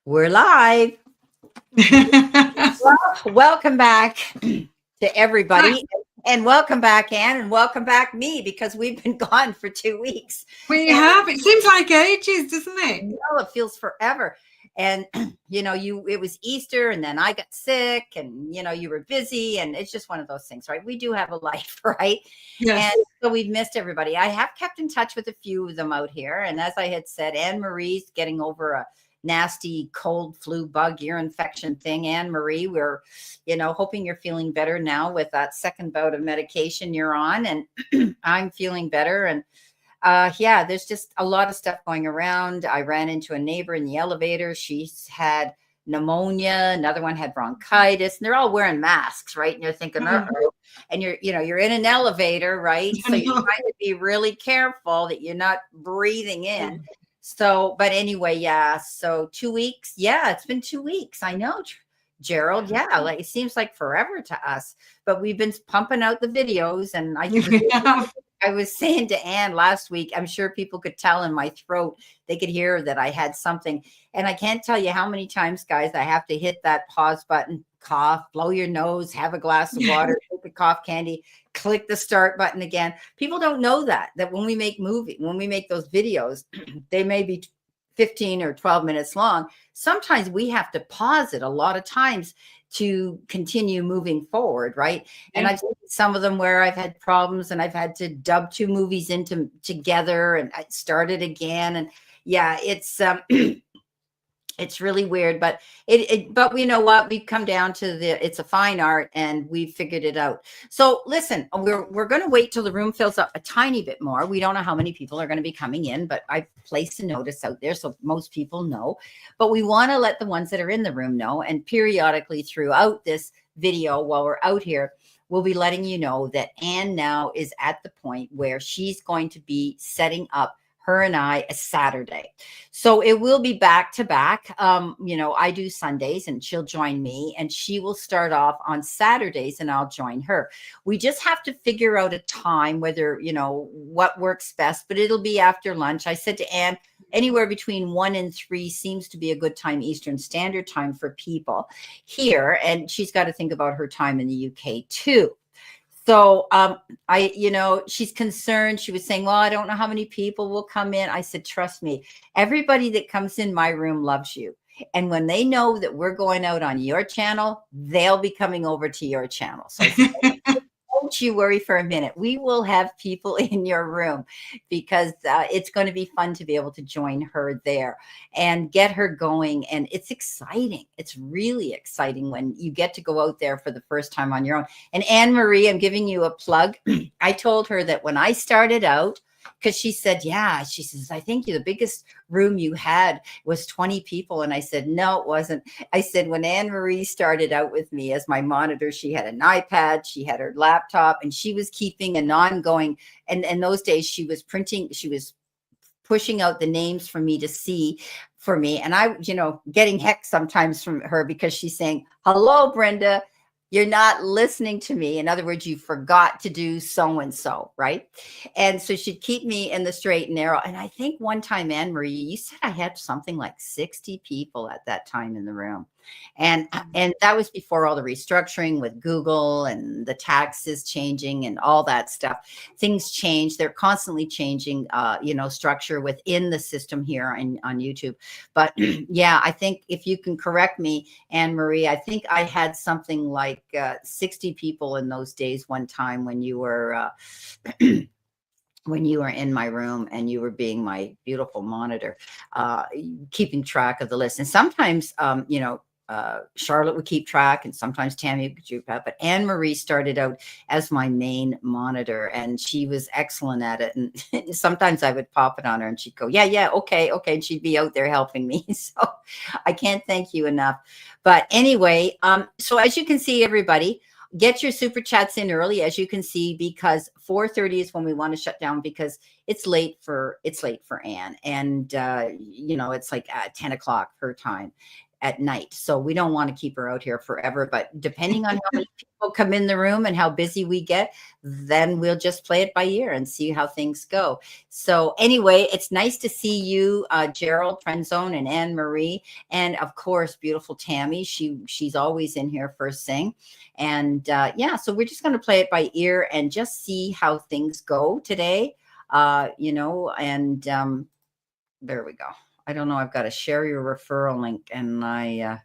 We're live. Well, welcome back to Hi. everybody. And welcome back, Anne, and welcome back me, because we've been gone for 2 weeks. We And have. It seems like ages, doesn't it? it feels forever. And it was Easter, and then I got sick, and you were busy, and it's just one of those things, right? We do have a life, right? Yes. And so we've missed everybody. I have kept in touch with a few of them out here. And as I had said, Anne Marie's getting over a nasty cold flu bug ear infection thing. Anne Marie, we're hoping you're feeling better now with that second bout of medication you're on. And I'm feeling better. And yeah, there's just a lot of stuff going around. I ran into a neighbor in the elevator. She's had pneumonia. Another one had bronchitis, and they're all wearing masks, right? And you're thinking, uh-oh. And you're in an elevator, right? So you're trying to be really careful that you're not breathing in. So, but anyway, yeah. So 2 weeks. Yeah, it's been 2 weeks. I know, Gerald. Yeah, like it seems like forever to us, but we've been pumping out the videos, and I was saying to Anne last week, I'm sure people could tell in my throat, they could hear that I had something. And I can't tell you how many times, guys, I have to hit that pause button, cough, blow your nose, have a glass of water, take a cough candy, click the start button again. People don't know that when we make those videos, they may be 15 or 12 minutes long. Sometimes we have to pause it a lot of times to continue moving forward, right? And I've seen some of them where I've had problems and I've had to dub two movies into together, and I started again. And yeah, it's really weird, but but you know what? We've come down to it's a fine art, and we've figured it out. So listen, we're going to wait till the room fills up a tiny bit more. We don't know how many people are going to be coming in, but I've placed a notice out there so most people know. But we want to let the ones that are in the room know, and periodically throughout this video while we're out here, we'll be letting you know that Anne now is at the point where she's going to be setting up her and I a Saturday. So it will be back to back. I do Sundays and she'll join me, and she will start off on Saturdays and I'll join her. We just have to figure out a time, whether, what works best, but it'll be after lunch. I said to Anne, anywhere between 1 and 3 seems to be a good time, Eastern Standard Time, for people here. And she's got to think about her time in the UK too. So she's concerned. She was saying, well, I don't know how many people will come in. I said, trust me, everybody that comes in my room loves you. And when they know that we're going out on your channel, they'll be coming over to your channel. So don't you worry for a minute. We will have people in your room, because it's going to be fun to be able to join her there and get her going. And it's exciting. It's really exciting when you get to go out there for the first time on your own. And Anne Marie, I'm giving you a plug. I told her that when I started out, because she said, yeah, she says, I think the biggest room you had was 20 people. And I said, no, it wasn't. I said, when Anne Marie started out with me as my monitor, she had an iPad, she had her laptop, and she was keeping an ongoing. And in those days, she was pushing out the names for me to see for me. And I, getting heck sometimes from her, because she's saying, hello, Brenda, you're not listening to me. In other words, you forgot to do so-and-so, right? And so she'd keep me in the straight and narrow. And I think one time, Anne Marie, you said I had something like 60 people at that time in the room. And that was before all the restructuring with Google and the taxes changing and all that stuff. Things change. They're constantly changing, structure within the system here on YouTube. But yeah, I think if you can correct me, Anne Marie, I think I had something like 60 people in those days one time when you were when you were in my room and you were being my beautiful monitor, keeping track of the list. And sometimes, Charlotte would keep track, and sometimes Tammy would keep track. But Anne Marie started out as my main monitor, and she was excellent at it. And sometimes I would pop it on her, and she'd go, yeah, okay. And she'd be out there helping me. So I can't thank you enough. But anyway, so as you can see, everybody, get your super chats in early, as you can see, because 4:30 is when we want to shut down, because it's late for Anne, and it's like 10 o'clock her time. at night. So we don't want to keep her out here forever, but depending on how many people come in the room and how busy we get, then we'll just play it by ear and see how things go. So anyway, it's nice to see you, Gerald, Friend Zone, and Anne Marie, and of course, beautiful Tammy. She's always in here first thing. And yeah, so we're just going to play it by ear and just see how things go today. You know, and there we go. I don't know. I've got to share your referral link, and I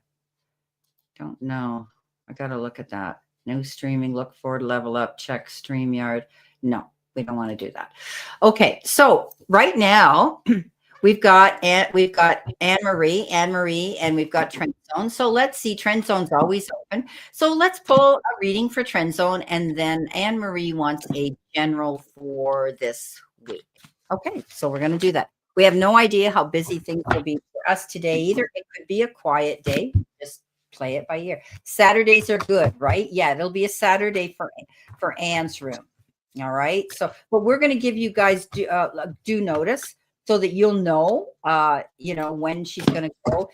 don't know. I got to look at that. No streaming, look forward, level up, check StreamYard. No, we don't want to do that. Okay, so right now we've got Anne Marie, and we've got Trend Zone. So let's see. Trend Zone's always open. So let's pull a reading for Trend Zone, and then Anne Marie wants a general for this week. Okay, so we're going to do that. We have no idea how busy things will be for us today either. It could be a quiet day. Just play it by ear. Saturdays are good, right? Yeah, it'll be a Saturday for Anne's room. All right. So, but we're going to give you guys due notice so that you'll know, you know, when she's going to go.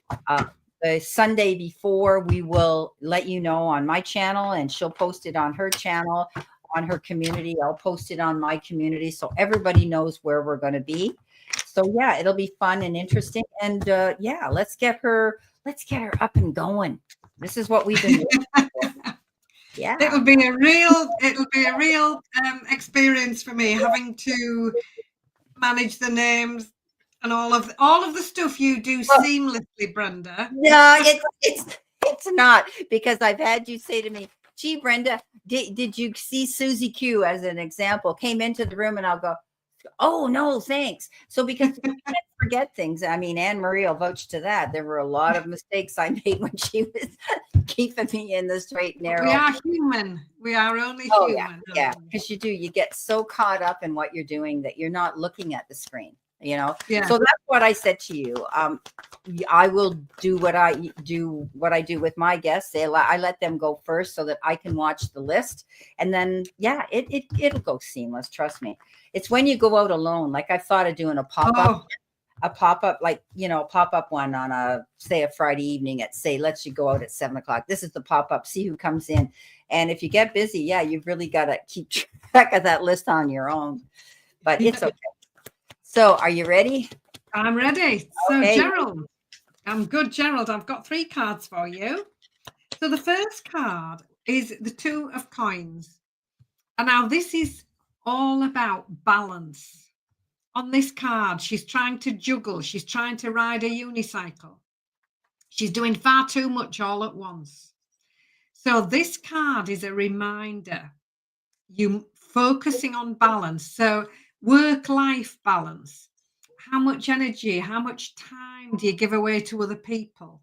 The Sunday before, we will let you know on my channel, and she'll post it on her channel, on her community. I'll post it on my community, so everybody knows where we're going to be. So yeah, it'll be fun and interesting. And yeah, let's get her up and going. This is what we've been doing. Yeah. It'll be a real experience for me, having to manage the names and all of the stuff you do seamlessly, Brenda. No, it's not, because I've had you say to me, gee, Brenda, did you see Susie Q as an example? Came into the room, and I'll go, oh no, thanks. So because we can't forget things. I mean, Anne Marie will vouch to that. There were a lot of mistakes I made when she was keeping me in the straight and narrow. We are human. We are only human. Yeah, because you get so caught up in what you're doing that you're not looking at the screen. You know, yeah. So that's what I said to you. I will do what I do with my guests. I let them go first so that I can watch the list, and then yeah, it'll go seamless. Trust me. It's when you go out alone. Like I thought of doing a pop-up, like, you know, pop-up one on a Friday evening at let's you go out at 7 o'clock. This is the pop-up. See who comes in, and if you get busy, yeah, you've really got to keep track of that list on your own. But it's okay. So are you ready? I'm ready. So okay. Gerald, I'm good, Gerald. I've got 3 cards for you. So the first card is the 2 of coins. And now this is all about balance. On this card, she's trying to juggle. She's trying to ride a unicycle. She's doing far too much all at once. So this card is a reminder, you focusing on balance. So work-life balance. How much energy, how much time do you give away to other people?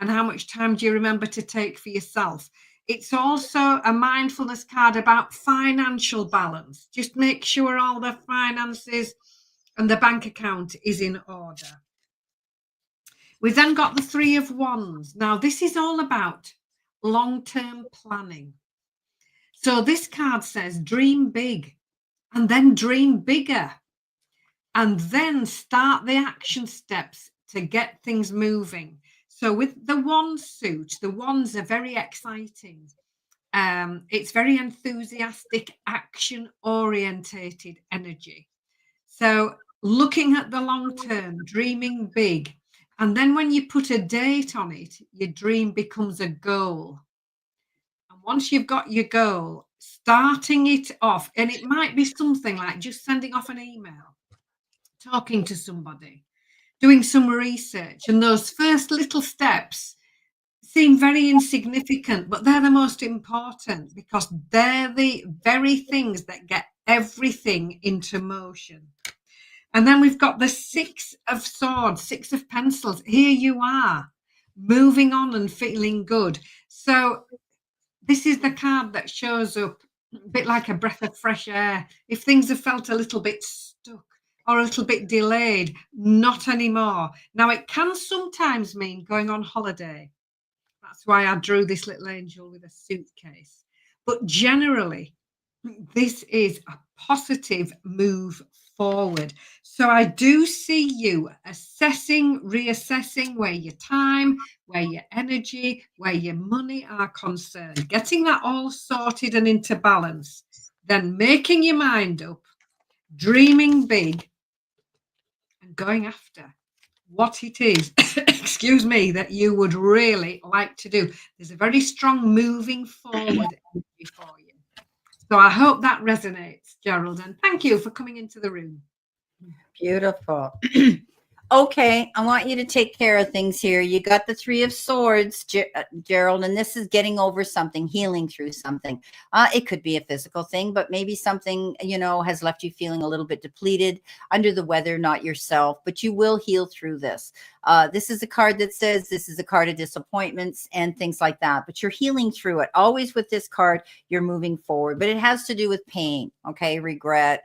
And how much time do you remember to take for yourself? It's also a mindfulness card about financial balance. Just make sure all the finances and the bank account is in order. We've then got the 3 of Wands. Now, this is all about long-term planning. So this card says, dream big, and then dream bigger, and then start the action steps to get things moving. So with the wand suit, the wands are very exciting. It's very enthusiastic, action-orientated energy. So looking at the long term, dreaming big, and then when you put a date on it, your dream becomes a goal. And once you've got your goal, starting it off, and it might be something like just sending off an email, talking to somebody, doing some research, and those first little steps seem very insignificant, but they're the most important, because they're the very things that get everything into motion. And then we've got the 6 of swords, 6 of pencils. Here you are, moving on and feeling good. So this is the card that shows up a bit like a breath of fresh air. If things have felt a little bit stuck or a little bit delayed, not anymore. Now, it can sometimes mean going on holiday. That's why I drew this little angel with a suitcase. But generally, this is a positive move forward. So I do see you assessing, reassessing where your time, where your energy, where your money are concerned, getting that all sorted and into balance, then making your mind up, dreaming big, and going after what it is, excuse me, that you would really like to do. There's a very strong moving forward energy for you. So I hope that resonates, Gerald, and thank you for coming into the room. Beautiful. Okay, I want you to take care of things here. You got the Three of Swords, Gerald, and this is getting over something, healing through something. It could be a physical thing, but maybe something, has left you feeling a little bit depleted, under the weather, not yourself, but you will heal through this. This is a card that says this is a card of disappointments and things like that, but you're healing through it. Always with this card, you're moving forward, but it has to do with pain, okay, regret.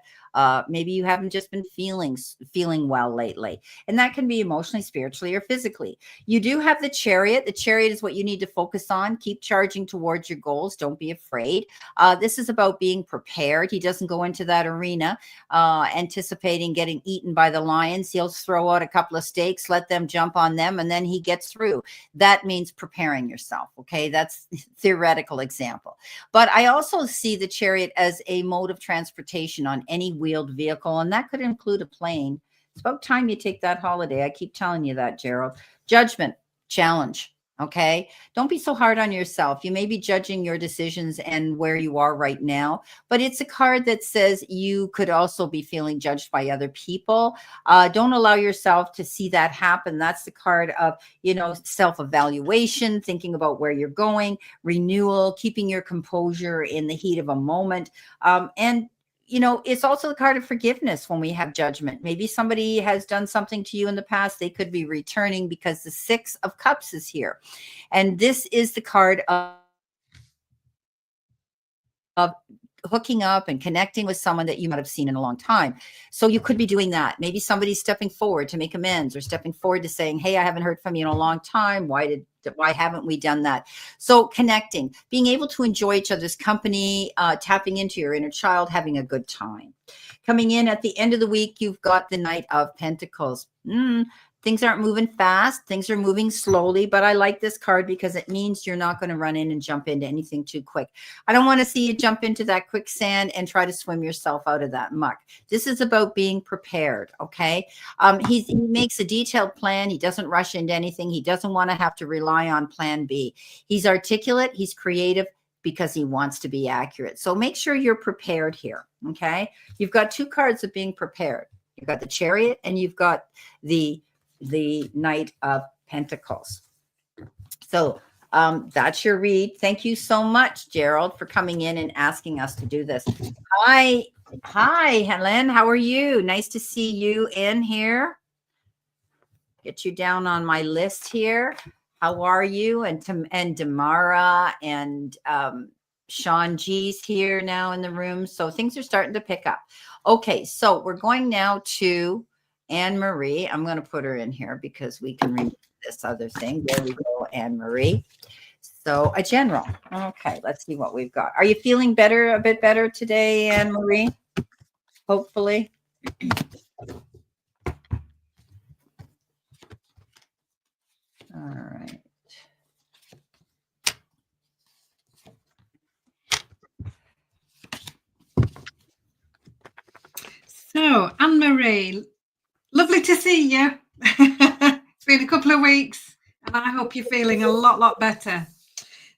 Maybe you haven't just been feeling well lately, and that can be emotionally, spiritually, or physically. You do have the Chariot. The Chariot is what you need to focus on. Keep charging towards your goals. Don't be afraid. This is about being prepared. He doesn't go into that arena anticipating getting eaten by the lions. He'll throw out a couple of stakes, let them jump on them, and then he gets through. That means preparing yourself. Okay, that's a theoretical example. But I also see the Chariot as a mode of transportation on any wheeled vehicle, and that could include a plane. It's about time you take that holiday. I keep telling you that, Gerald. Judgment, challenge. Okay. Don't be so hard on yourself. You may be judging your decisions and where you are right now, but it's a card that says you could also be feeling judged by other people. Don't allow yourself to see that happen. That's the card of, self-evaluation, thinking about where you're going, renewal, keeping your composure in the heat of a moment. And it's also the card of forgiveness when we have judgment. Maybe somebody has done something to you in the past. They could be returning because the Six of Cups is here. And this is the card of hooking up and connecting with someone that you might have seen in a long time. So you could be doing that. Maybe somebody's stepping forward to make amends, or stepping forward to saying, hey, I haven't heard from you in a long time. Why haven't we done that? So connecting, being able to enjoy each other's company, tapping into your inner child, having a good time. Coming in at the end of the week, you've got the Knight of Pentacles. Things aren't moving fast. Things are moving slowly, but I like this card because it means you're not going to run in and jump into anything too quick. I don't want to see you jump into that quicksand and try to swim yourself out of that muck. This is about being prepared, okay? He makes a detailed plan. He doesn't rush into anything. He doesn't want to have to rely on plan B. He's articulate. He's creative because he wants to be accurate. So make sure you're prepared here, okay? You've got two cards of being prepared. You've got the Chariot and you've got the Knight of Pentacles. So that's your read. Thank you so much, Gerald, for coming in and asking us to do this. Hi, Helen. How are you? Nice to see you in here. Get you down on my list here. How are you? And Damara and Sean G's here now in the room. So things are starting to pick up. Okay, so we're going now to Anne-Marie. I'm going to put her in here because we can read this other thing. There we go, Anne-Marie. So a general. Okay, let's see what we've got. Are you feeling better, a bit better today, Anne-Marie? Hopefully. All right. So, Anne-Marie, lovely to see you. It's been a couple of weeks, and I hope you're feeling a lot better.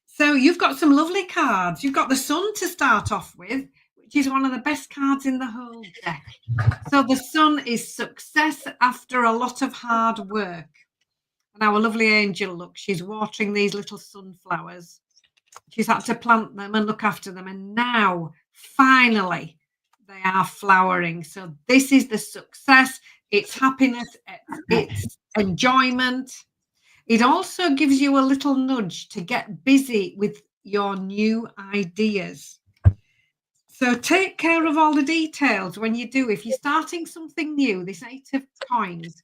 So you've got some lovely cards. You've got the Sun to start off with, which is one of the best cards in the whole deck. So the Sun is success after a lot of hard work. And our lovely angel, look, she's watering these little sunflowers. She's had to plant them and look after them. And now, finally, they are flowering. So this is the success. It's happiness. It's enjoyment. It also gives you a little nudge to get busy with your new ideas. So take care of all the details when you do. If you're starting something new, this Eight of Coins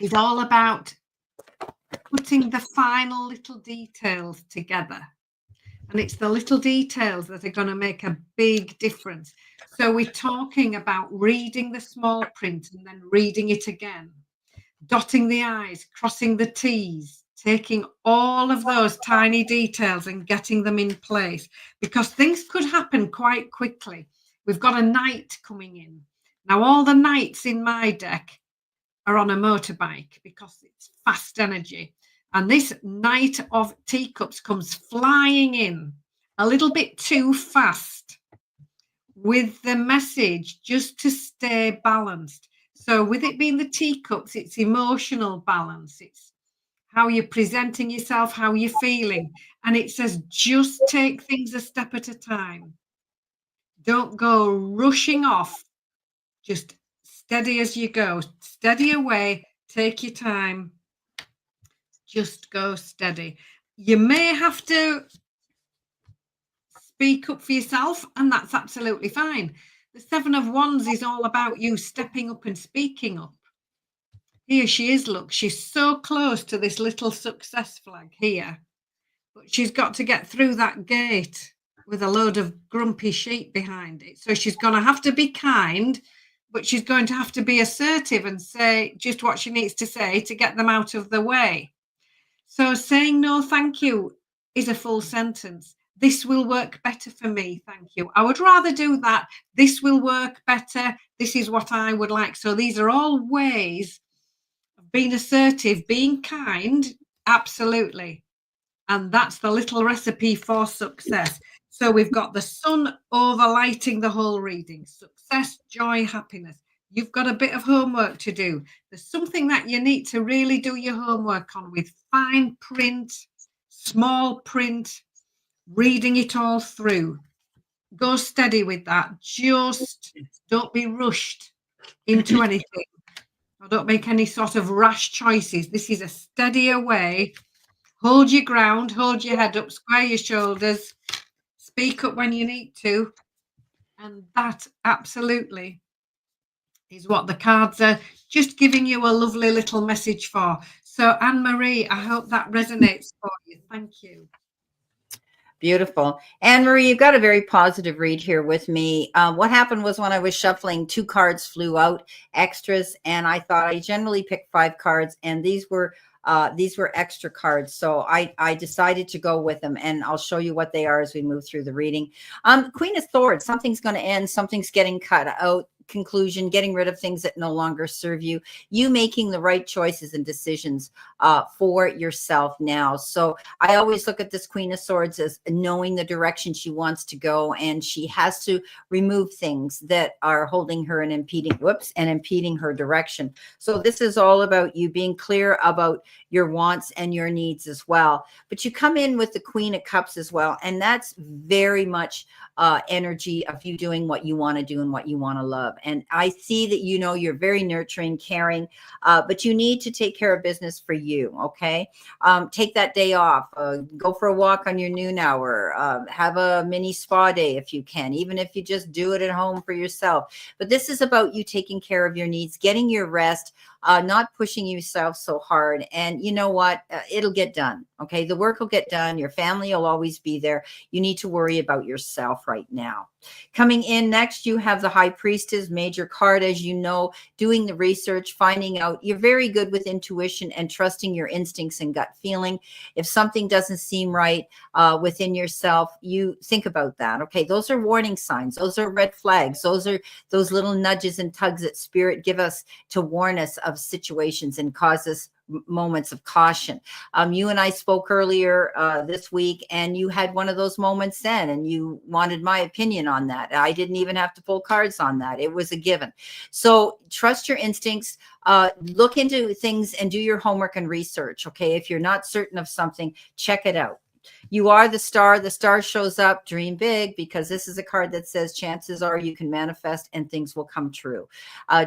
is all about putting the final little details together. And it's the little details that are going to make a big difference. So we're talking about reading the small print and then reading it again, dotting the I's, crossing the T's, taking all of those tiny details and getting them in place, because things could happen quite quickly. We've got a knight coming in. Now, all the knights in my deck are on a motorbike because it's fast energy. And this Knight of Teacups comes flying in a little bit too fast with the message just to stay balanced. So with it being the teacups, it's emotional balance. It's how you're presenting yourself, how you're feeling. And it says, just take things a step at a time. Don't go rushing off. Just steady as you go. Steady away. Take your time. Just go steady. You may have to speak up for yourself, and that's absolutely fine. The Seven of Wands is all about you stepping up and speaking up. Here she is, look, she's so close to this little success flag here, but she's got to get through that gate with a load of grumpy sheep behind it. So she's going to have to be kind, but she's going to have to be assertive and say just what she needs to say to get them out of the way. So saying no, thank you is a full sentence. This will work better for me, thank you. I would rather do that. This will work better. This is what I would like. So these are all ways of being assertive, being kind, absolutely. And that's the little recipe for success. So we've got the sun overlighting the whole reading. Success, joy, happiness. You've got a bit of homework to do. There's something that you need to really do your homework on with fine print, small print, reading it all through. Go steady with that. Just don't be rushed into anything. Or don't make any sort of rash choices. This is a steadier way. Hold your ground, hold your head up, square your shoulders, speak up when you need to. And that absolutely is what the cards are just giving you a lovely little message for. So, Anne-Marie, I hope that resonates for you. Thank you. Beautiful. Anne-Marie, you've got a very positive read here with me. What happened was when I was shuffling, 2 cards flew out, extras, and I thought I generally pick 5 cards, and these were extra cards. So I decided to go with them, and I'll show you what they are as we move through the reading. Queen of Swords, something's going to end, something's getting cut out. Conclusion, getting rid of things that no longer serve you, you making the right choices and decisions for yourself now. So I always look at this Queen of Swords as knowing the direction she wants to go, and she has to remove things that are holding her and impeding her direction. So this is all about you being clear about your wants and your needs as well. But you come in with the Queen of Cups as well, and that's very much energy of you doing what you want to do and what you want to love. And I see that, you're very nurturing, caring, but you need to take care of business for you. Okay. Take that day off, go for a walk on your noon hour, have a mini spa day if you can, even if you just do it at home for yourself. But this is about you taking care of your needs, getting your rest, not pushing yourself so hard. And you know what? It'll get done. Okay. The work will get done. Your family will always be there. You need to worry about yourself right now. Coming in next, you have the High Priestess, major card, as you know, doing the research, finding out. You're very good with intuition and trusting your instincts and gut feeling. If something doesn't seem right within yourself, you think about that. Okay. Those are warning signs. Those are red flags. Those are those little nudges and tugs that spirit give us to warn us of situations and cause us moments of caution. You and I spoke earlier this week, and you had one of those moments then, and you wanted my opinion on that. I didn't even have to pull cards on that. It was a given. So trust your instincts, look into things and do your homework and research. Okay. If you're not certain of something, check it out. You are the star. The star shows up. Dream big, because this is a card that says chances are you can manifest and things will come true.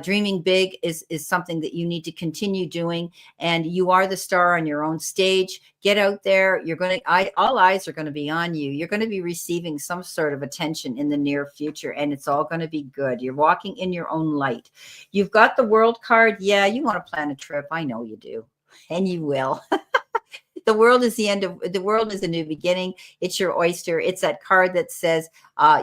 Dreaming big is something that you need to continue doing, and you are the star on your own stage. Get out there. All eyes are going to be on you. You're going to be receiving some sort of attention in the near future, and it's all going to be good. You're walking in your own light. You've got the World card. Yeah, you want to plan a trip. I know you do, and you will. The world is the world is a new beginning. It's your oyster. It's that card that says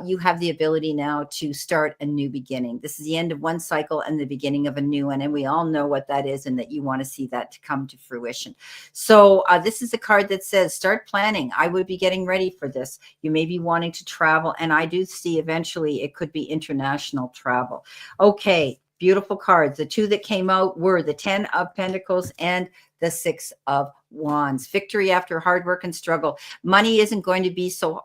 you have the ability now to start a new beginning. This is the end of one cycle and the beginning of a new one. And we all know what that is and that you want to see that to come to fruition. So this is a card that says start planning. I would be getting ready for this. You may be wanting to travel. And I do see eventually it could be international travel. Okay. Beautiful cards. The two that came out were the 10 of Pentacles and the 6 of Wands. Victory after hard work and struggle. Money isn't going to be so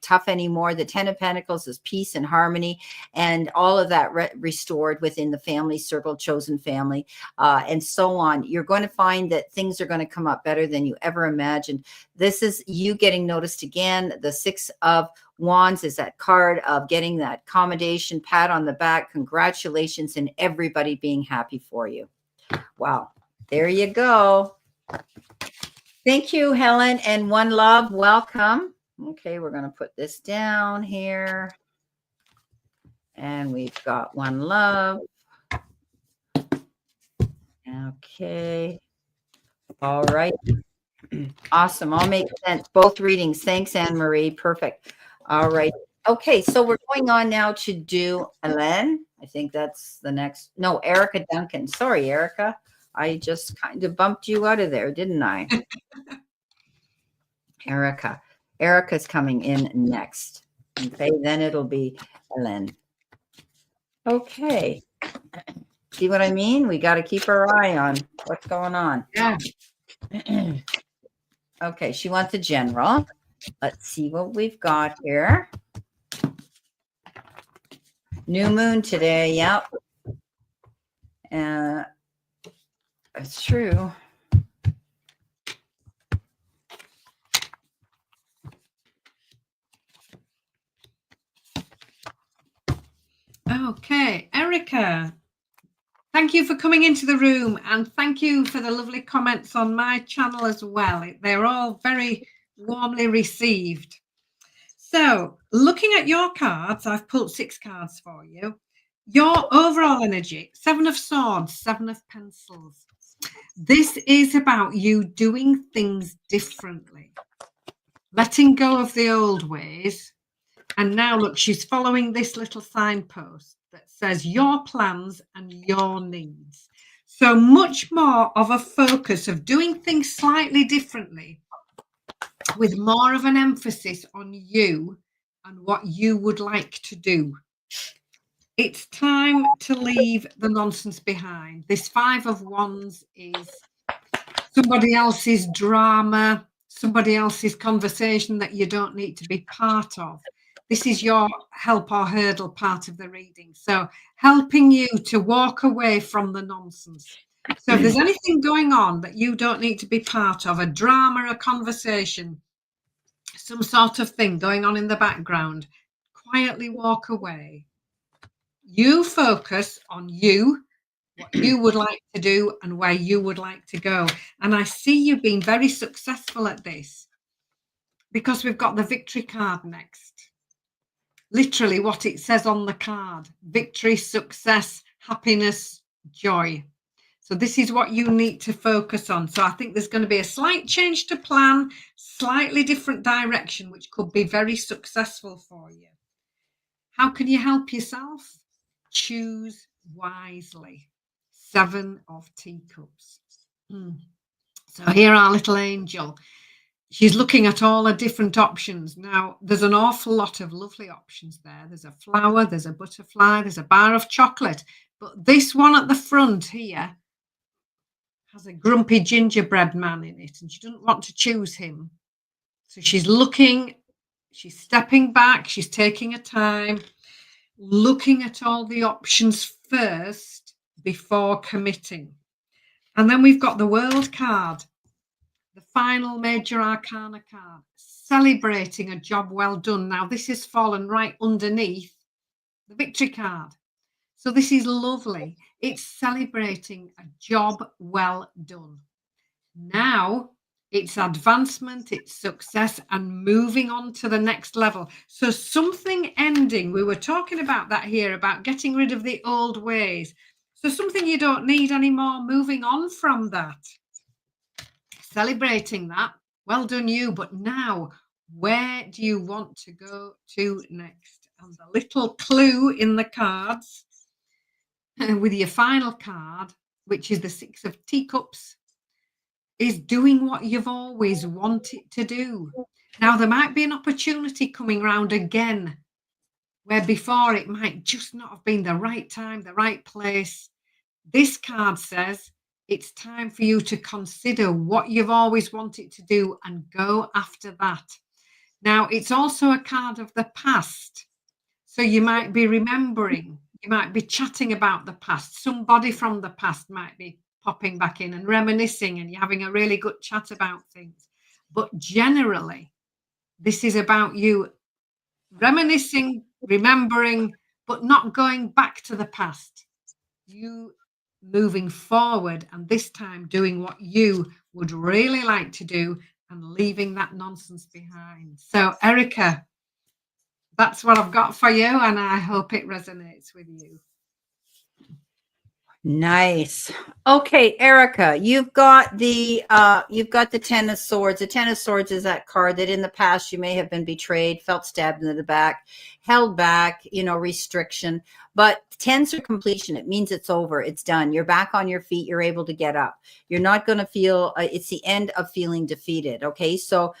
tough anymore. The 10 of Pentacles is peace and harmony and all of that restored within the family circle, chosen family, and so on. You're going to find that things are going to come up better than you ever imagined. This is you getting noticed again. The 6 of Wands is that card of getting that commendation, pat on the back, congratulations, and everybody being happy for you. Wow. There you go. Thank you, Helen, and one love. Welcome. Okay, we're going to put this down here. And we've got one love. Okay. All right. Awesome. All makes sense. Both readings. Thanks, Anne-Marie. Perfect. All right. Okay, so we're going on now to do Ellen. I think that's the next. No, Erica Duncan. Sorry, Erica. I just kind of bumped you out of there, didn't I? Erica. Erica's coming in next. Okay, then it'll be Ellen. Okay. See what I mean? We got to keep our eye on what's going on. Yeah. Okay, she wants a general. Let's see what we've got here. New moon today. Yep. It's true. Okay, Erica, thank you for coming into the room and thank you for the lovely comments on my channel as well. They're all very warmly received. So looking at your cards, I've pulled 6 cards for you. Your overall energy, 7 of Swords, 7 of Pencils. This is about you doing things differently, letting go of the old ways. And now look, she's following this little signpost that says your plans and your needs. So much more of a focus of doing things slightly differently with more of an emphasis on you and what you would like to do. It's time to leave the nonsense behind. This 5 of Wands is somebody else's drama, somebody else's conversation that you don't need to be part of. This is your help or hurdle part of the reading. So helping you to walk away from the nonsense. So if there's anything going on that you don't need to be part of, a drama, a conversation, some sort of thing going on in the background, quietly walk away. You focus on you, what you would like to do and where you would like to go. And I see you being very successful at this because we've got the victory card next. Literally what it says on the card: victory, success, happiness, joy. So this is what you need to focus on. So I think there's going to be a slight change to plan, slightly different direction, which could be very successful for you. How can you help yourself? Choose wisely. 7 of Teacups. So here our little angel. She's looking at all the different options. Now, there's an awful lot of lovely options there. There's a flower, there's a butterfly, there's a bar of chocolate. But this one at the front here has a grumpy gingerbread man in it, and she doesn't want to choose him. So she's looking, she's stepping back, she's taking her time, looking at all the options first before committing. And then we've got the World card, the final major arcana card, celebrating a job well done. Now, this has fallen right underneath the victory card. So this is lovely. It's celebrating a job well done. Now it's advancement, it's success, and moving on to the next level. So something ending. We were talking about that here, about getting rid of the old ways. So something you don't need anymore, moving on from that. celebrating that. Well done, you. But now, where do you want to go to next? And the little clue in the cards with your final card, which is the Six of Teacups, is doing what you've always wanted to do. Now, there might be an opportunity coming round again, where before it might just not have been the right time, the right place. This card says it's time for you to consider what you've always wanted to do and go after that. Now, it's also a card of the past. So you might be remembering, you might be chatting about the past. Somebody from the past might be popping back in and reminiscing, and you're having a really good chat about things. But generally, this is about you reminiscing, remembering, but not going back to the past. You moving forward, and this time doing what you would really like to do and leaving that nonsense behind. So, Erica, that's what I've got for you, and I hope it resonates with you. Nice. Okay, Erica, you've got the Ten of Swords. The Ten of Swords is that card that in the past you may have been betrayed, felt stabbed in the back, held back, restriction. But tens are completion. It means it's over. It's done. You're back on your feet. You're able to get up. You're not going to feel, it's the end of feeling defeated. Okay. So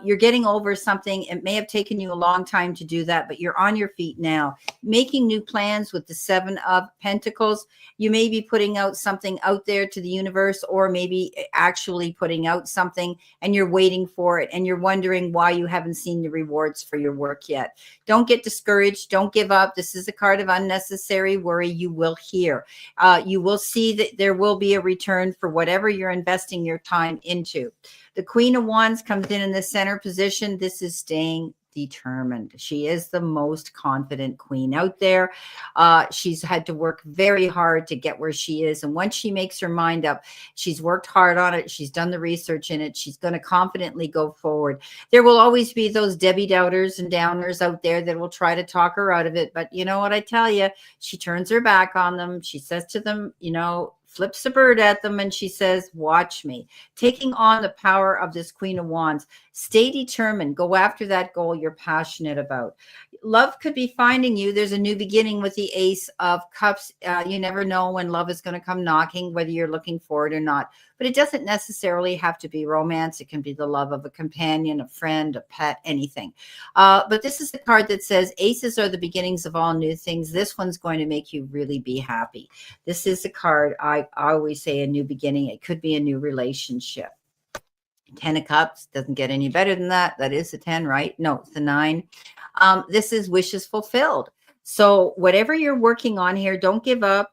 you're getting over something. It may have taken you a long time to do that, but you're on your feet now, making new plans with the Seven of Pentacles. You may be putting out something out there to the universe, or maybe actually putting out something and you're waiting for it and you're wondering why you haven't seen the rewards for your work yet. Don't get discouraged. Don't give up. This is a card of unnecessary worry. You will hear. You will see that there will be a return for whatever you're investing your time into. The Queen of Wands comes in the center position. This is staying determined. She is the most confident queen out there. She's had to work very hard to get where she is. And once she makes her mind up, she's worked hard on it. She's done the research in it. She's going to confidently go forward. There will always be those Debbie doubters and downers out there that will try to talk her out of it. But you know what I tell you? She turns her back on them. She says to them, flips a bird at them, and she says, watch me. Taking on the power of this Queen of Wands. Stay determined. Go after that goal you're passionate about. Love could be finding you. There's a new beginning with the Ace of Cups. You never know when love is going to come knocking, whether you're looking for it or not. But it doesn't necessarily have to be romance. It can be the love of a companion, a friend, a pet, anything. But this is the card that says aces are the beginnings of all new things. This one's going to make you really be happy. This is the card, I always say, a new beginning. It could be a new relationship. 10 of Cups doesn't get any better than that. That is the 10, right? No, it's the 9. This is wishes fulfilled. So whatever you're working on here, don't give up.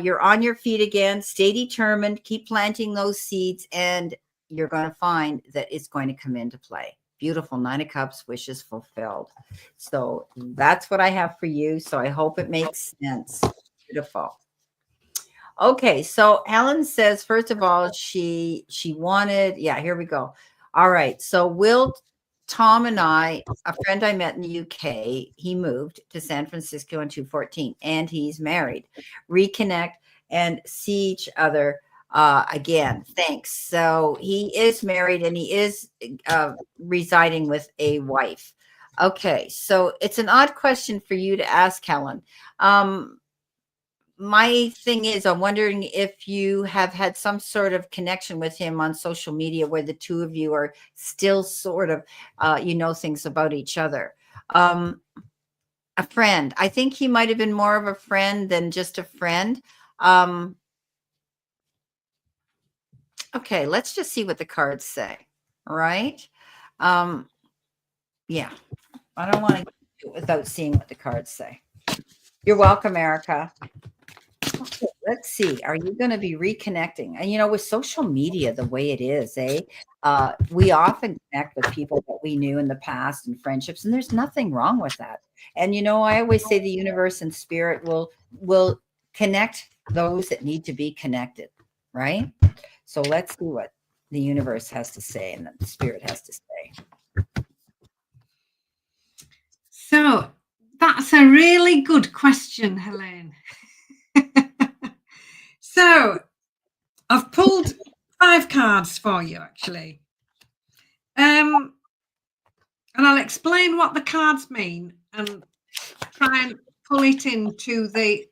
You're on your feet again. Stay determined. Keep planting those seeds, and you're going to find that it's going to come into play. Beautiful. 9 of Cups, wishes fulfilled. So that's what I have for you. So I hope it makes sense. Beautiful. Okay, so Helen says, first of all, she wanted, here we go. All right, so Will, Tom and I, a friend I met in the UK, he moved to San Francisco in 2014, and he's married. Reconnect and see each other again. Thanks. So he is married, and he is residing with a wife. Okay, so it's an odd question for you to ask, Helen. My thing is, I'm wondering if you have had some sort of connection with him on social media where the two of you are still sort of, things about each other. A friend. I think he might have been more of a friend than just a friend. Okay, let's just see what the cards say. All right. Yeah, I don't want to do it without seeing what the cards say. You're welcome, Erica. Okay, let's see. Are you going to be reconnecting? And with social media the way it is, we often connect with people that we knew in the past and friendships, and there's nothing wrong with that. And I always say the universe and spirit will connect those that need to be connected, right? So let's see what the universe has to say and the spirit has to say. So that's a really good question, Helene. So I've pulled 5 cards for you, actually. And I'll explain what the cards mean and try and pull it into the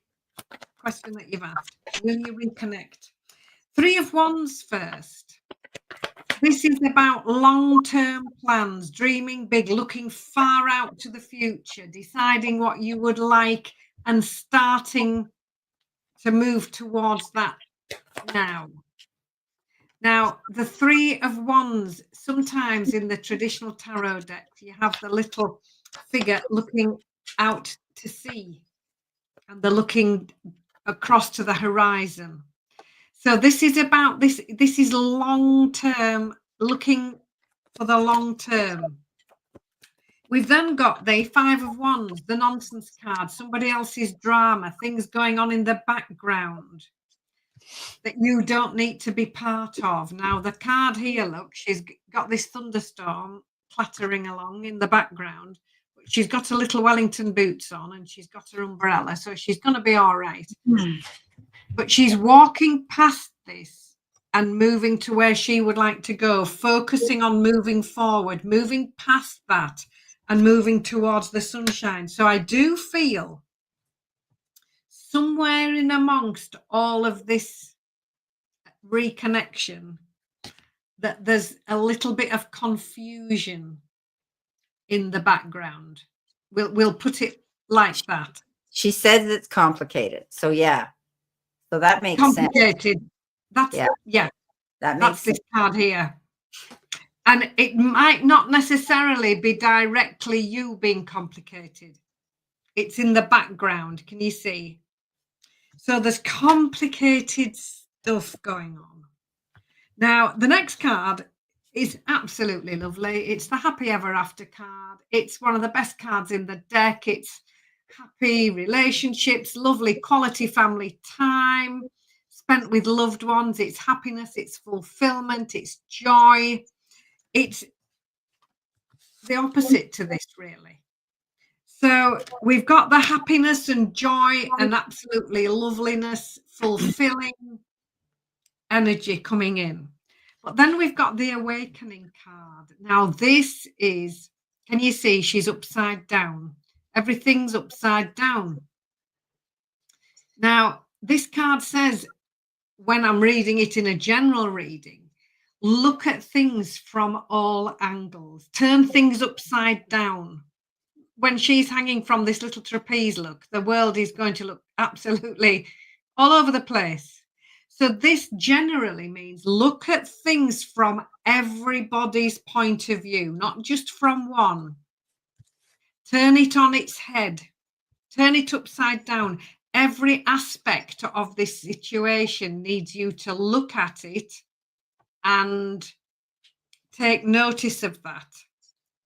question that you've asked. Will you reconnect? 3 of Wands first. This is about long-term plans, dreaming big, looking far out to the future, deciding what you would like and starting to move towards that now. Now, the 3 of Wands, sometimes in the traditional tarot deck, you have the little figure looking out to sea and they're looking across to the horizon. So this is about this is long term, looking for the long term. We've then got the 5 of Wands, the nonsense card, somebody else's drama, things going on in the background that you don't need to be part of. Now, the card here, look, she's got this thunderstorm clattering along in the background. She's got a little Wellington boots on and she's got her umbrella, so she's going to be all right. But she's walking past this and moving to where she would like to go, focusing on moving forward, moving past that and moving towards the sunshine. So I do feel somewhere in amongst all of this reconnection that there's a little bit of confusion in the background. We'll put it like that. She says it's complicated. So yeah. So that makes complicated. sense. That's yeah. That That's this card here. And it might not necessarily be directly you being complicated. It's in the background. Can you see? So there's complicated stuff going on. Now, the next card is absolutely lovely. It's the Happy Ever After card. It's one of the best cards in the deck. It's happy relationships, lovely quality family time spent with loved ones. It's happiness, it's fulfillment, it's joy. It's the opposite to this, really. So we've got the happiness and joy and absolutely loveliness, fulfilling energy coming in. But then we've got the awakening card. Now this is, can you see she's upside down? Everything's upside down. Now, this card says, when I'm reading it in a general reading, look at things from all angles, turn things upside down. When she's hanging from this little trapeze, look, the world is going to look absolutely all over the place. So this generally means look at things from everybody's point of view, not just from one. Turn it on its head, turn it upside down. Every aspect of this situation needs you to look at it and take notice of that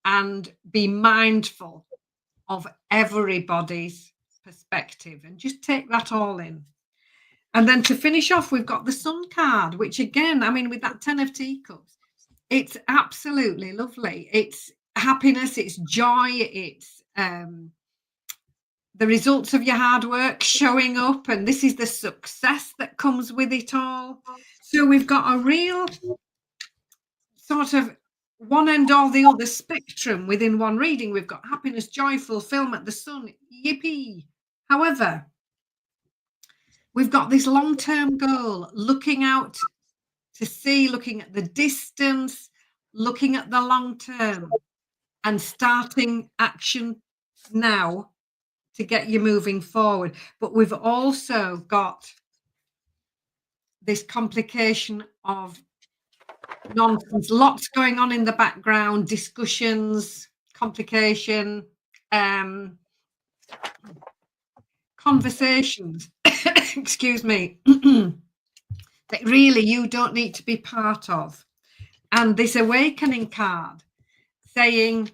and be mindful of everybody's perspective and just take that all in. And then to finish off, we've got the Sun card, which again, I mean, with that 10 of teacups, it's absolutely lovely. It's happiness, it's joy, it's the results of your hard work showing up, and this is the success that comes with it all. So we've got a real sort of one end or the other spectrum within one reading. We've got happiness, joy, fulfillment, the sun, yippee. However, we've got this long-term goal, looking out to sea, looking at the distance, looking at the long term and starting action now to get you moving forward. But we've also got this complication of nonsense, lots going on in the background, discussions, complication, conversations, excuse me, that really you don't need to be part of. And this awakening card saying,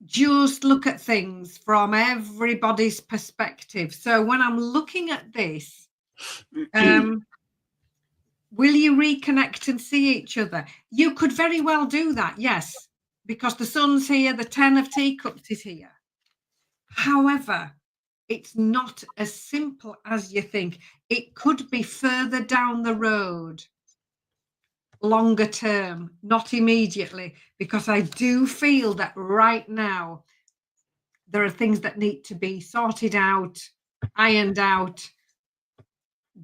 just look at things from everybody's perspective. So when I'm looking at this, will you reconnect and see each other? You could very well do that, yes, because the sun's here, the 10 of teacups is here. However, it's not as simple as you think. It could be further down the road. longer term, not immediately, because I do feel that right now there are things that need to be sorted out, ironed out,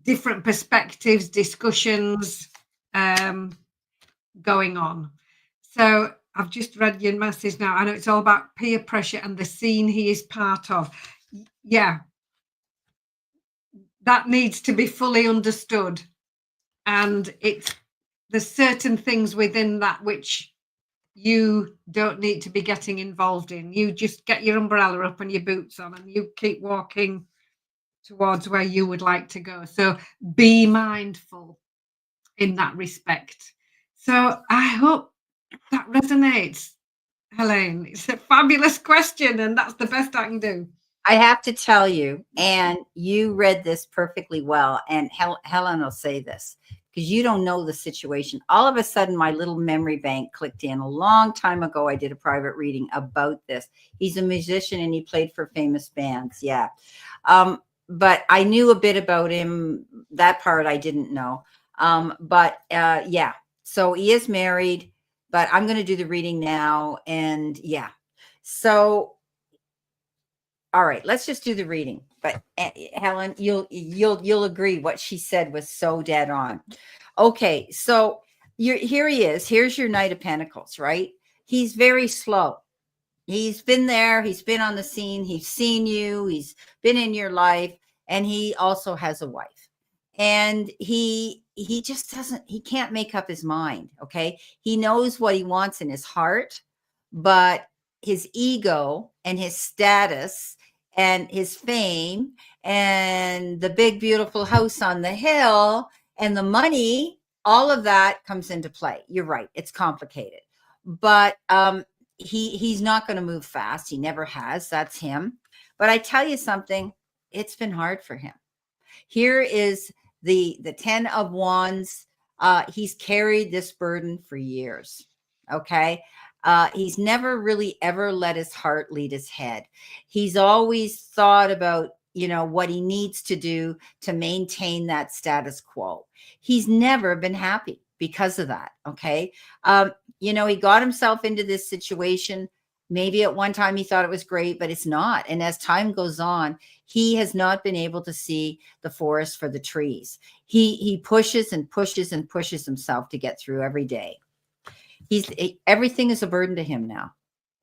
different perspectives, discussions going on. So I've just read your message now. I know it's all about peer pressure and the scene he is part of. Yeah, that needs to be fully understood. And there's certain things within that which you don't need to be getting involved in. You just get your umbrella up and your boots on and you keep walking towards where you would like to go. So be mindful in that respect. So I hope that resonates, Helene. It's a fabulous question, and that's the best I can do. I have to tell you, and you read this perfectly well, and Helen will say this because you don't know the situation. All of a sudden, my little memory bank clicked in. A long time ago, I did a private reading about this. He's a musician and he played for famous bands. Yeah. But I knew a bit about him. That part I didn't know. Yeah. So he is married, but I'm going to do the reading now. And yeah. So all right, let's just do the reading. But Helen, you'll agree what she said was so dead on. Okay, so here he is. Here's your Knight of Pentacles, right? He's very slow. He's been there. He's been on the scene. He's seen you. He's been in your life, and he also has a wife. And he just doesn't. He can't make up his mind. Okay, he knows what he wants in his heart, but his ego and his status and his fame and the big beautiful house on the hill and the money, all of that comes into play. You're right, it's complicated, but he's not going to move fast. He never has. That's him. But I tell you something, it's been hard for him. Here is the 10 of Wands. He's carried this burden for years. Okay. He's never really ever let his heart lead his head. He's always thought about, what he needs to do to maintain that status quo. He's never been happy because of that. Okay. He got himself into this situation. Maybe at one time he thought it was great, but it's not. And as time goes on, he has not been able to see the forest for the trees. He pushes and pushes and pushes himself to get through every day. Everything is a burden to him now.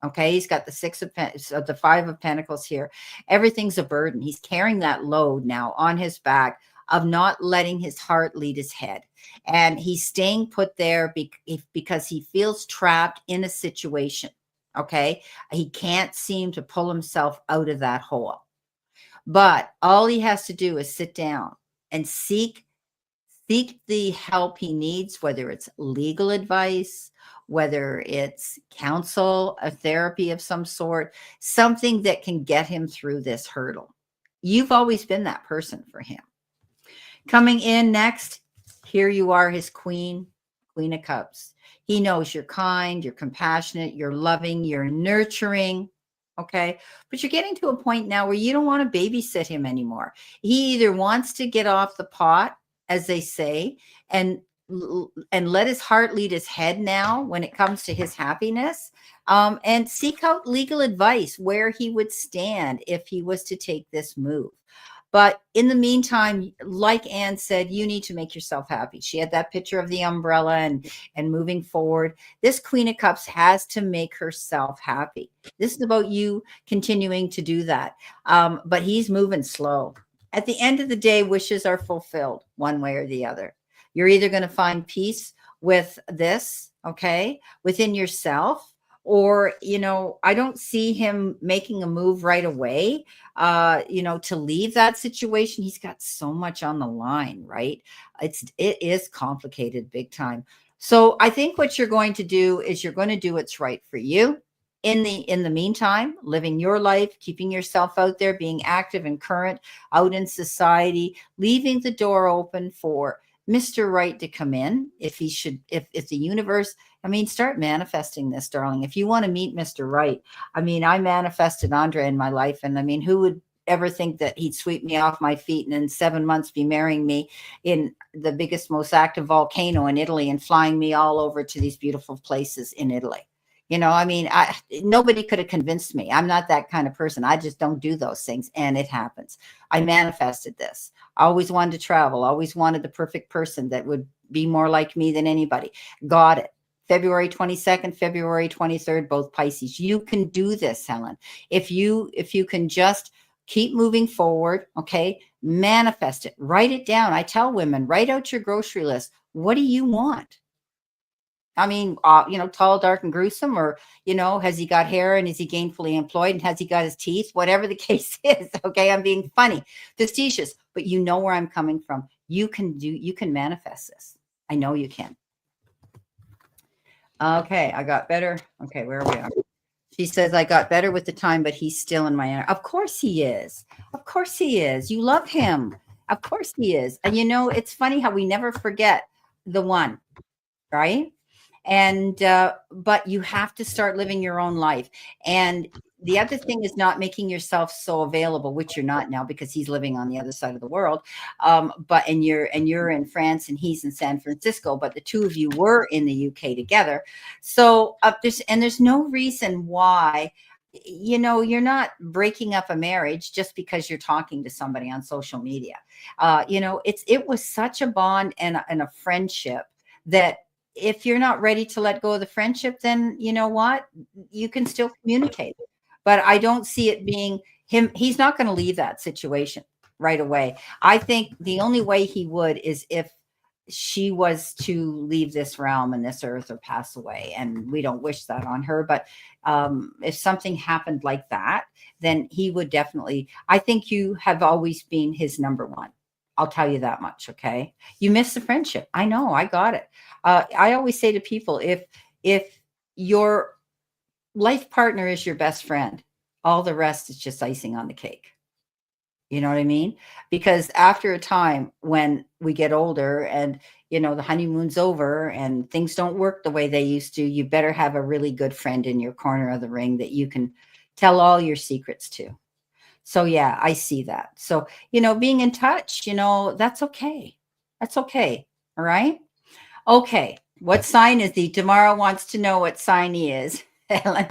Okay. He's got the 5 of Pentacles here. Everything's a burden. He's carrying that load now on his back of not letting his heart lead his head. And he's staying put there because he feels trapped in a situation. Okay. He can't seem to pull himself out of that hole. But all he has to do is sit down and seek the help he needs, whether it's legal advice, whether it's counsel, a therapy of some sort, something that can get him through this hurdle. You've always been that person for him. Coming in next, here you are, his Queen of Cups. He knows you're kind, you're compassionate, you're loving, you're nurturing. Okay. But you're getting to a point now where you don't want to babysit him anymore. He either wants to get off the pot, as they say, and let his heart lead his head now when it comes to his happiness, and seek out legal advice where he would stand if he was to take this move. But in the meantime, like Anne said, you need to make yourself happy. She had that picture of the umbrella and moving forward. This Queen of Cups has to make herself happy. This is about you continuing to do that. But he's moving slow. At the end of the day, wishes are fulfilled one way or the other. You're either going to find peace with this, okay, within yourself, or, I don't see him making a move right away, to leave that situation. He's got so much on the line, right? It is complicated big time. So I think what you're going to do is you're going to do what's right for you. In the meantime, living your life, keeping yourself out there, being active and current out in society, leaving the door open for Mr. Right to come in if the universe, start manifesting this, darling. If you want to meet Mr. Right, I manifested Andre in my life. And who would ever think that he'd sweep me off my feet and in 7 months be marrying me in the biggest, most active volcano in Italy and flying me all over to these beautiful places in Italy. You know, I mean, nobody could have convinced me. I'm not that kind of person. I just don't do those things. And it happens. I manifested this. I always wanted to travel, always wanted the perfect person that would be more like me than anybody. Got it. February 22nd, February 23rd, both Pisces. You can do this, Helen. If you can just keep moving forward, okay? Manifest it. Write it down. I tell women, write out your grocery list. What do you want? I mean, you know, tall, dark, and gruesome, or, you know, has he got hair and is he gainfully employed and has he got his teeth? Whatever the case is, okay? I'm being funny, facetious, but you know where I'm coming from. You can manifest this. I know you can. Okay, I got better. Okay, where are we at? She says, I got better with the time, but he's still in my inner. Of course he is. Of course he is. You love him. Of course he is. And you know, it's funny how we never forget the one, right? And but you have to start living your own life. And the other thing is not making yourself so available, which you're not now because he's living on the other side of the world. But you're in France and he's in San Francisco, but the two of you were in the UK together. So there's no reason why, you know, you're not breaking up a marriage just because you're talking to somebody on social media. You know, it was such a bond and a friendship that if you're not ready to let go of the friendship, then you know what, you can still communicate. But I don't see it being him. He's not going to leave that situation right away. I think the only way he would is if she was to leave this realm and this earth or pass away. And we don't wish that on her. But if something happened like that, then he would definitely, I think you have always been his number one. I'll tell you that much. Okay. You miss the friendship. I know. I got it. I always say to people, if your life partner is your best friend, all the rest is just icing on the cake. You know what I mean? Because after a time when we get older and, you know, the honeymoon's over and things don't work the way they used to, you better have a really good friend in your corner of the ring that you can tell all your secrets to. So yeah, I see that. So, you know, being in touch, you know, that's okay. That's okay. All right. Okay. What sign is he? Tamara wants to know what sign he is. Helen.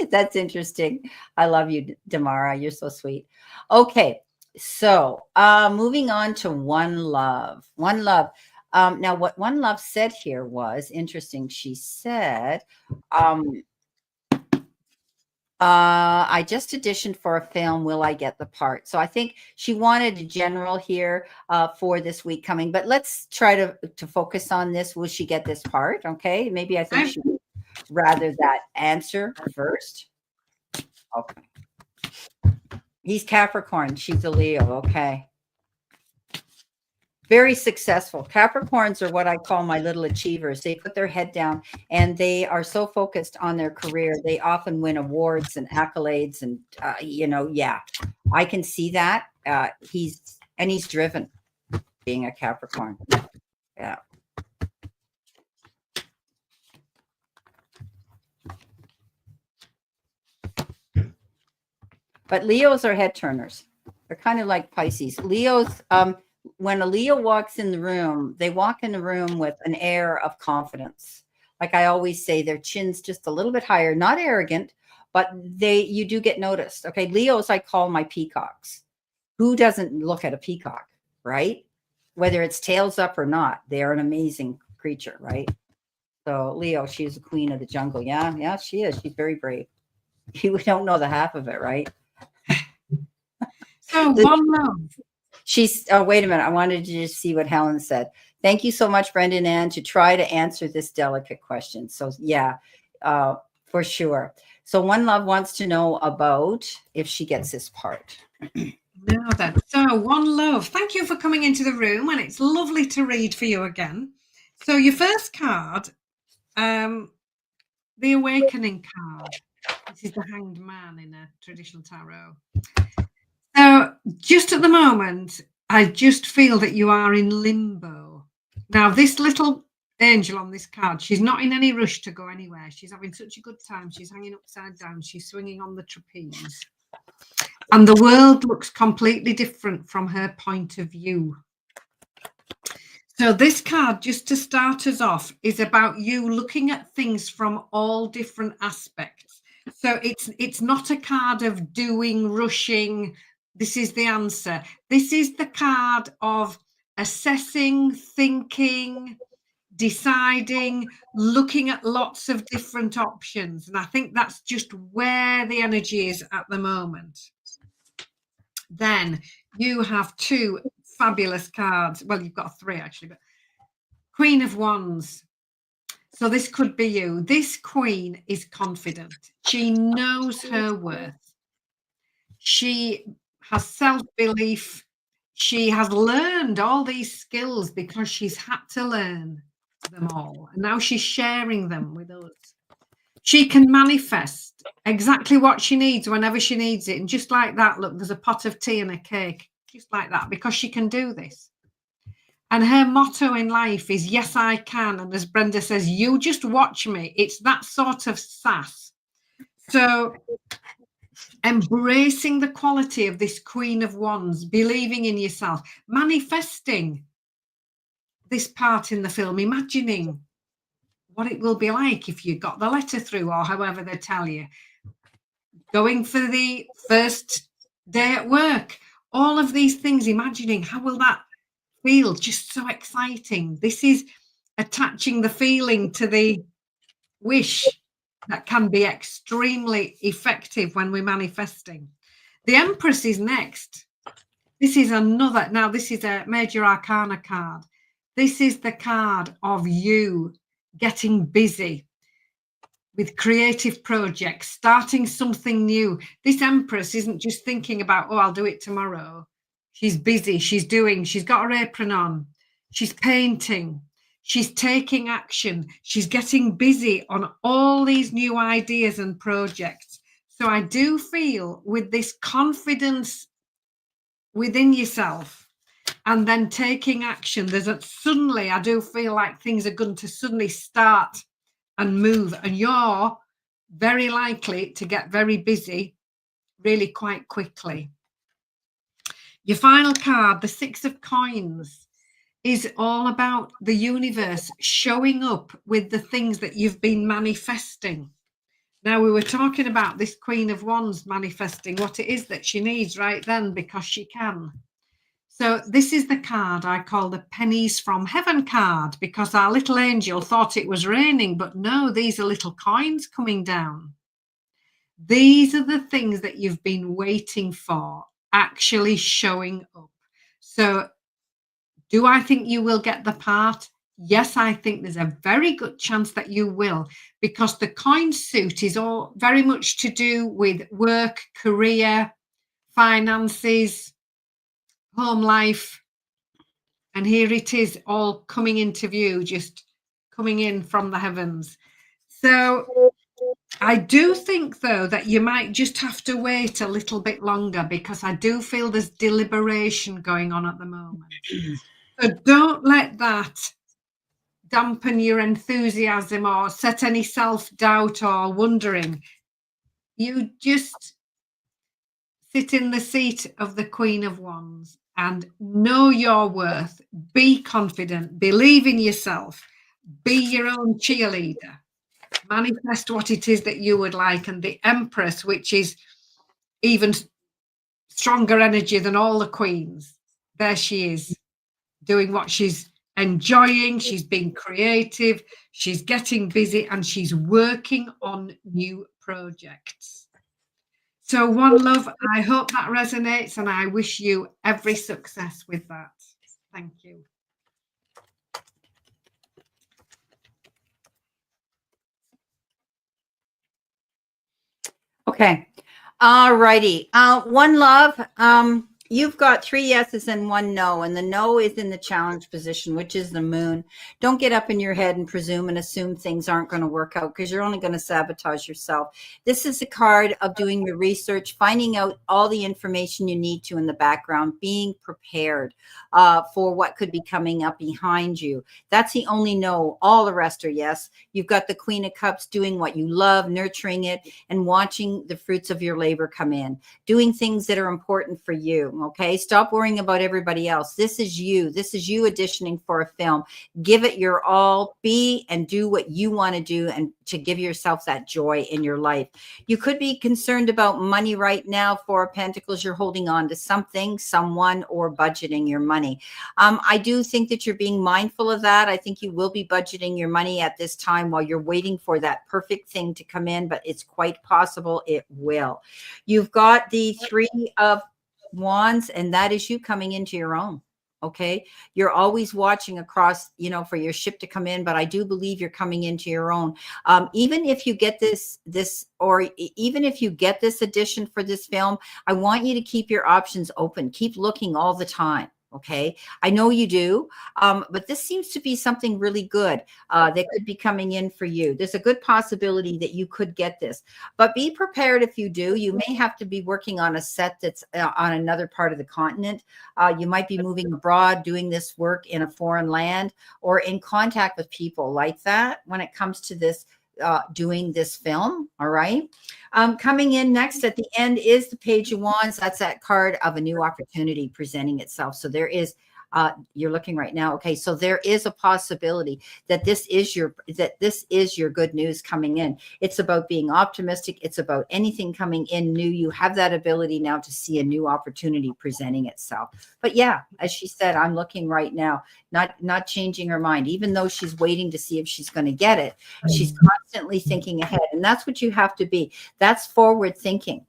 That's interesting. I love you, Damara. You're so sweet. Okay. So moving on to One Love. One Love. Now, what One Love said here was interesting. She said, I just auditioned for a film. Will I get the part? So I think she wanted a general here for this week coming, but let's try to focus on this. Will she get this part? Okay. Maybe I think she would rather that answer first. Okay. He's Capricorn. She's a Leo. Okay. Very successful. Capricorns are what I call my little achievers. They put their head down and they are so focused on their career. They often win awards and accolades and, you know, yeah, I can see that. He's driven, being a Capricorn. Yeah. But Leos are head turners. They're kind of like Pisces. Leos, when a Leo walks in the room, they walk in the room with an air of confidence. Like I always say, their chin's just a little bit higher, not arrogant, but you do get noticed. Okay. Leos, I call my peacocks. Who doesn't look at a peacock, right? Whether it's tails up or not, they are an amazing creature, right? So Leo, she's the queen of the jungle. Yeah. Yeah, she is. She's very brave. You don't know the half of it, right? So One Love. She's, oh, wait a minute. I wanted to just see what Helen said. Thank you so much, Brenda and Ann, to try to answer this delicate question. So yeah, for sure. So One Love wants to know about if she gets this part. Now then, so One Love, thank you for coming into the room, and it's lovely to read for you again. So your first card, the Awakening card. This is the Hanged Man in a traditional tarot. So just at the moment, I just feel that you are in limbo. Now, this little angel on this card, she's not in any rush to go anywhere. She's having such a good time. She's hanging upside down. She's swinging on the trapeze. And the world looks completely different from her point of view. So this card, just to start us off, is about you looking at things from all different aspects. So it's not a card of doing, rushing. This is the answer. This is the card of assessing, thinking, deciding, looking at lots of different options. And I think that's just where the energy is at the moment. Then you have two fabulous cards. Well, you've got three actually, but Queen of Wands. So this could be you. This queen is confident. She knows her worth. She has self-belief. She has learned all these skills because she's had to learn them all. And now she's sharing them with us. She can manifest exactly what she needs whenever she needs it. And just like that, look, there's a pot of tea and a cake, just like that, because she can do this. And her motto in life is, yes, I can. And as Brenda says, you just watch me. It's that sort of sass. So embracing the quality of this Queen of Wands, believing in yourself, manifesting this part in the film, imagining what it will be like if you got the letter through or however they tell you, going for the first day at work, all of these things, imagining how will that feel, just so exciting. This is attaching the feeling to the wish that can be extremely effective when we're manifesting. The Empress is next. This is another, now this is a major arcana card. This is the card of you getting busy with creative projects, starting something new. This Empress isn't just thinking about, oh, I'll do it tomorrow. She's busy, she's got her apron on, she's painting, she's taking action, she's getting busy on all these new ideas and projects. So I do feel with this confidence within yourself and then taking action, suddenly I do feel like things are going to suddenly start and move, and you're very likely to get very busy really quite quickly. Your final card, the Six of Coins, is all about the universe showing up with the things that you've been manifesting. Now, we were talking about this Queen of Wands manifesting what it is that she needs right then because she can. So this is the card I call the Pennies from Heaven card, because our little angel thought it was raining, but no, these are little coins coming down. These are the things that you've been waiting for actually showing up. So do I think you will get the part? Yes, I think there's a very good chance that you will, because the coin suit is all very much to do with work, career, finances, home life. And here it is all coming into view, just coming in from the heavens. So I do think, though, that you might just have to wait a little bit longer, because I do feel there's deliberation going on at the moment. So don't let that dampen your enthusiasm or set any self-doubt or wondering. You just sit in the seat of the Queen of Wands and know your worth. Be confident, believe in yourself, be your own cheerleader, manifest what it is that you would like. And the Empress, which is even stronger energy than all the queens, there she is, doing what she's enjoying. She's being creative, she's getting busy, and she's working on new projects. So one love, I hope that resonates, and I wish you every success with that. Thank you. Okay. All righty. One love. You've got 3 yeses and 1 no, and the no is in the challenge position, which is the moon. Don't get up in your head and presume and assume things aren't going to work out, because you're only going to sabotage yourself. This is a card of doing your research, finding out all the information you need to in the background, being prepared for what could be coming up behind you. That's the only no. All the rest are yes. You've got the Queen of Cups, doing what you love, nurturing it, and watching the fruits of your labor come in, doing things that are important for you. Okay. Stop worrying about everybody else. This is you. This is you auditioning for a film. Give it your all. Be and do what you want to do, and to give yourself that joy in your life. You could be concerned about money right now. Four of Pentacles, you're holding on to something, someone, or budgeting your money. I do think that you're being mindful of that. I think you will be budgeting your money at this time while you're waiting for that perfect thing to come in, but it's quite possible it will. You've got the Three of Wands, and that is you coming into your own. Okay. You're always watching across, for your ship to come in, but I do believe you're coming into your own. Even if you get even if you get this edition for this film, I want you to keep your options open. Keep looking all the time. Okay. I know you do. But this seems to be something really good that could be coming in for you. There's a good possibility that you could get this, but be prepared if you do. You may have to be working on a set that's on another part of the continent. You might be moving abroad, doing this work in a foreign land, or in contact with people like that when it comes to this, doing this film. All right. Coming in next at the end is the Page of Wands. That's that card of a new opportunity presenting itself. So there is, you're looking right now. Okay. So there is a possibility that this is your good news coming in. It's about being optimistic. It's about anything coming in new. You have that ability now to see a new opportunity presenting itself. But yeah, as she said, I'm looking right now, not changing her mind, even though she's waiting to see if she's going to get it. She's constantly thinking ahead, and that's what you have to be. That's forward thinking.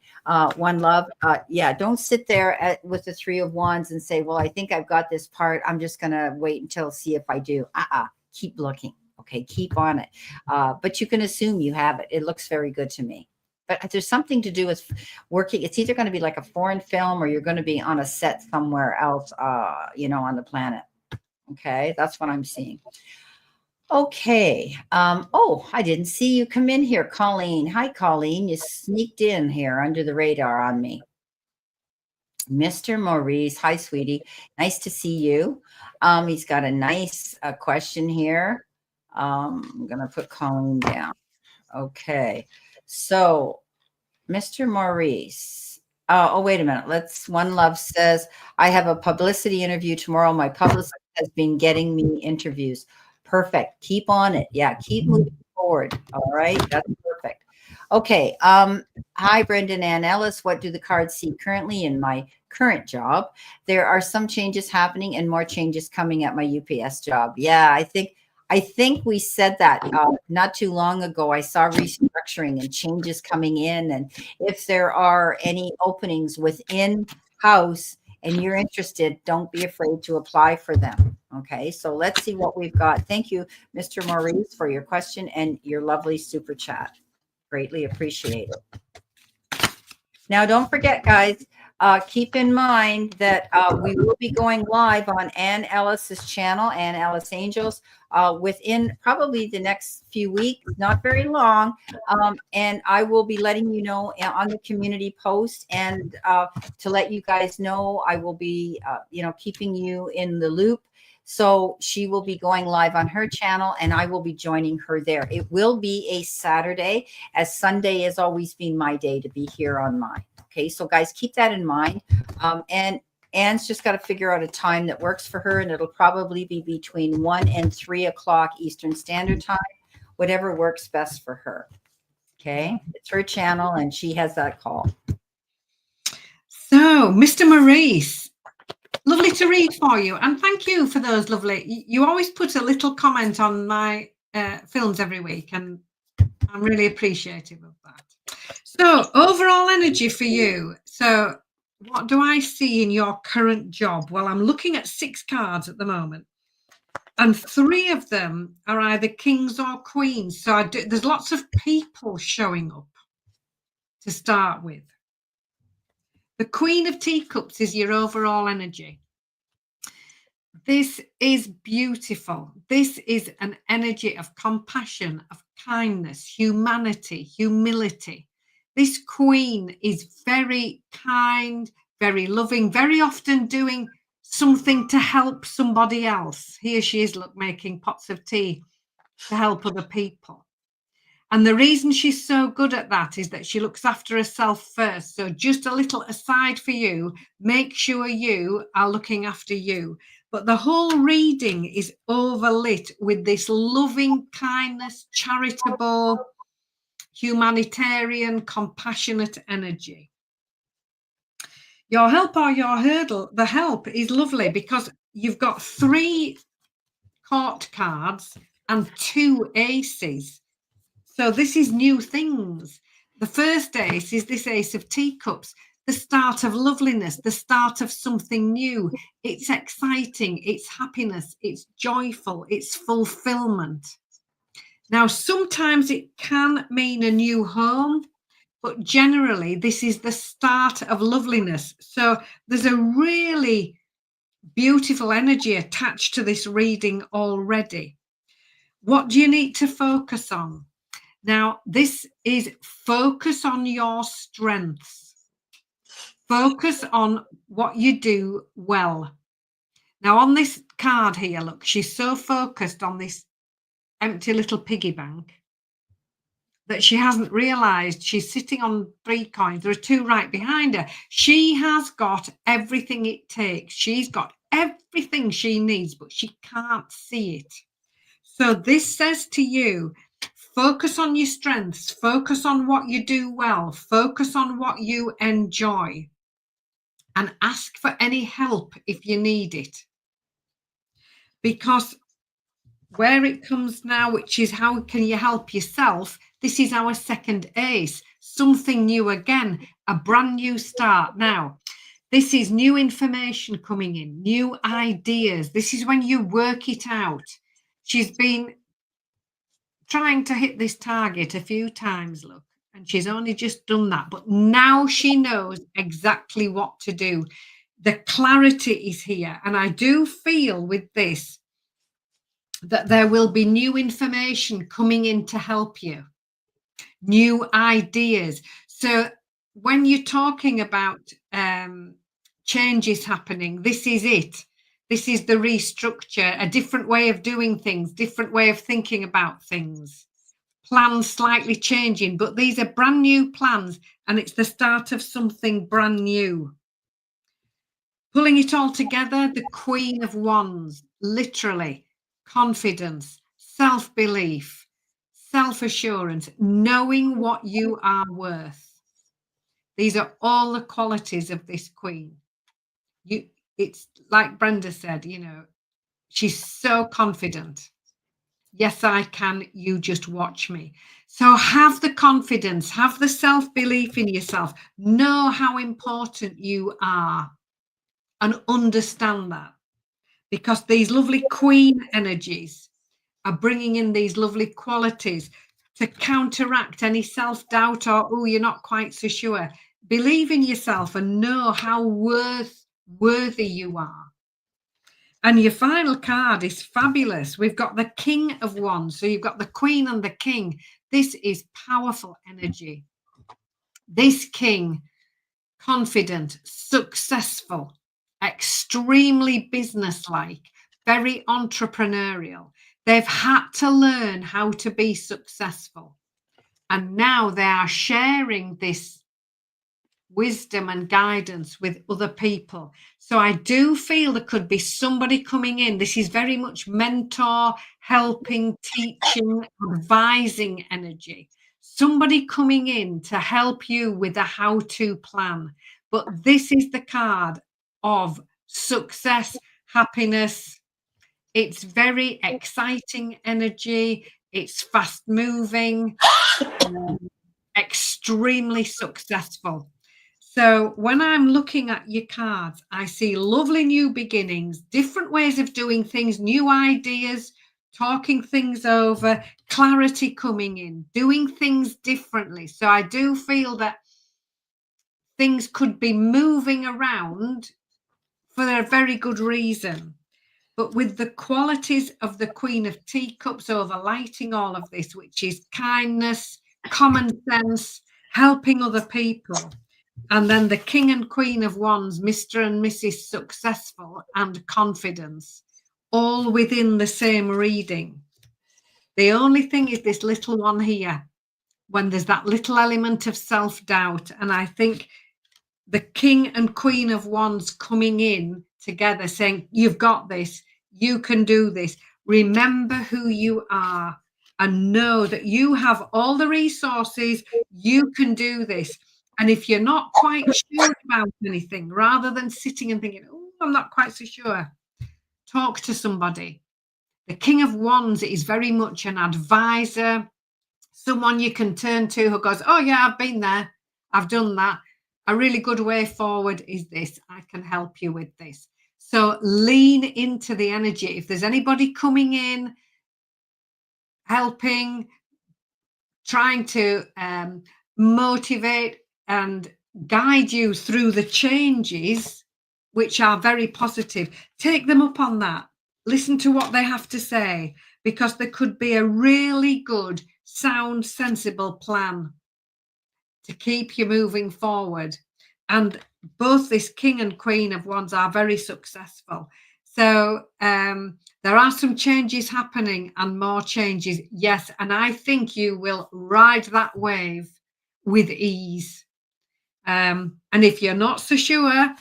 One love. Yeah. Don't sit there with the Three of Wands and say, well, I think I've got this part. I'm just going to wait until see if I do. Keep looking. Okay. Keep on it. But you can assume you have it. It looks very good to me. But there's something to do with working. It's either going to be like a foreign film, or you're going to be on a set somewhere else, on the planet. Okay. That's what I'm seeing. Okay. Oh, I didn't see you come in here, Colleen. Hi, Colleen. You sneaked in here under the radar on me. Mr. Maurice. Hi, sweetie. Nice to see you. He's got a nice question here. I'm going to put Colleen down. Okay. So, Mr. Maurice. Oh, wait a minute. One love says, I have a publicity interview tomorrow. My publicist has been getting me interviews. Perfect. Keep on it. Yeah. Keep moving forward. All right. That's perfect. Okay. Hi, Brenda and Ellis. What do the cards see currently in my current job? There are some changes happening and more changes coming at my UPS job. Yeah. I think we said that not too long ago. I saw restructuring and changes coming in. And if there are any openings within house and you're interested, don't be afraid to apply for them. Okay, so let's see what we've got. Thank you, Mr. Maurice, for your question and your lovely super chat. Greatly appreciate it. Now, don't forget, guys, keep in mind that we will be going live on Ann Ellis's channel, Ann Ellis Angels, within probably the next few weeks, not very long. And I will be letting you know on the community post, and to let you guys know, I will be, keeping you in the loop. So she will be going live on her channel, and I will be joining her there. It will be a Saturday, as Sunday has always been my day to be here on mine. Okay, so guys, keep that in mind. And Anne's just got to figure out a time that works for her, and it'll probably be between 1 and 3 o'clock Eastern Standard Time, whatever works best for her. Okay, it's her channel, and she has that call. So, Mr. Maurice, lovely to read for you, and thank you for those lovely. You always put a little comment on my films every week, and I'm really appreciative of that. So, overall energy for you. So, what do I see in your current job? Well, I'm looking at 6 cards at the moment, and 3 of them are either kings or queens. So, there's lots of people showing up to start with. The Queen of Teacups is your overall energy. This is beautiful. This is an energy of compassion, of kindness, humanity, humility. This queen is very kind, very loving, very often doing something to help somebody else. Here she is, look, making pots of tea to help other people. And the reason she's so good at that is that she looks after herself first. So just a little aside for you, make sure you are looking after you. But the whole reading is overlit with this loving kindness, charitable, humanitarian, compassionate energy. Your help or your hurdle, the help is lovely because you've got 3 court cards and 2 aces. So this is new things. The first ace is this Ace of Teacups, the start of loveliness, the start of something new. It's exciting, it's happiness, it's joyful, it's fulfillment. Now, sometimes it can mean a new home, but generally this is the start of loveliness. So there's a really beautiful energy attached to this reading already. What do you need to focus on? Now, this is focus on your strengths. Focus on what you do well. Now, on this card here, look, she's so focused on this empty little piggy bank that she hasn't realized she's sitting on 3 coins. There are 2 right behind her. She has got everything it takes. She's got everything she needs, but she can't see it. So this says to you, focus on your strengths, focus on what you do well, focus on what you enjoy, and ask for any help if you need it. Because where it comes now, which is how can you help yourself, this is our second ace, something new again, a brand new start. Now, this is new information coming in, new ideas. This is when you work it out. She's been trying to hit this target a few times, look, and she's only just done that. But now she knows exactly what to do. The clarity is here. And I do feel with this that there will be new information coming in to help you, new ideas. So when you're talking about changes happening, this is it. This is the restructure, a different way of doing things, different way of thinking about things. Plans slightly changing, but these are brand new plans and it's the start of something brand new. Pulling it all together, the Queen of Wands, literally, confidence, self-belief, self-assurance, knowing what you are worth. These are all the qualities of this Queen. It's like Brenda said, you know, she's so confident. Yes, I can. You just watch me. So have the confidence, have the self-belief in yourself, know how important you are and understand that, because these lovely Queen energies are bringing in these lovely qualities to counteract any self-doubt or, oh, you're not quite so sure. Believe in yourself and know how worthy you are. And your final card is fabulous. We've got the King of Wands. So you've got the Queen and the King. This is powerful energy. This King, confident, successful, extremely businesslike, very entrepreneurial. They've had to learn how to be successful. And now they are sharing this wisdom and guidance with other people. So I do feel there could be somebody coming in. This is very much mentor, helping, teaching, advising energy. Somebody coming in to help you with a how-to plan. But this is the card of success, happiness. It's very exciting energy. It's fast moving, extremely successful. So when I'm looking at your cards, I see lovely new beginnings, different ways of doing things, new ideas, talking things over, clarity coming in, doing things differently. So I do feel that things could be moving around for a very good reason. But with the qualities of the Queen of Teacups overlighting all of this, which is kindness, common sense, helping other people. And then the King and Queen of Wands, Mr. and Mrs. Successful and confidence, all within the same reading. The only thing is this little one here, when there's that little element of self-doubt. And I think the King and Queen of Wands coming in together saying, you've got this, you can do this. Remember who you are and know that you have all the resources, you can do this. And if you're not quite sure about anything, rather than sitting and thinking, oh, I'm not quite so sure, talk to somebody. The King of Wands is very much an advisor, someone you can turn to who goes, oh yeah, I've been there, I've done that. A really good way forward is this. I can help you with this. So lean into the energy. If there's anybody coming in, helping, trying to motivate and guide you through the changes, which are very positive, take them up on that. Listen to what they have to say, because there could be a really good, sound, sensible plan to keep you moving forward. And both this King and Queen of Wands are very successful. So there are some changes happening and more changes. Yes. And I think you will ride that wave with ease. And if you're not so sure,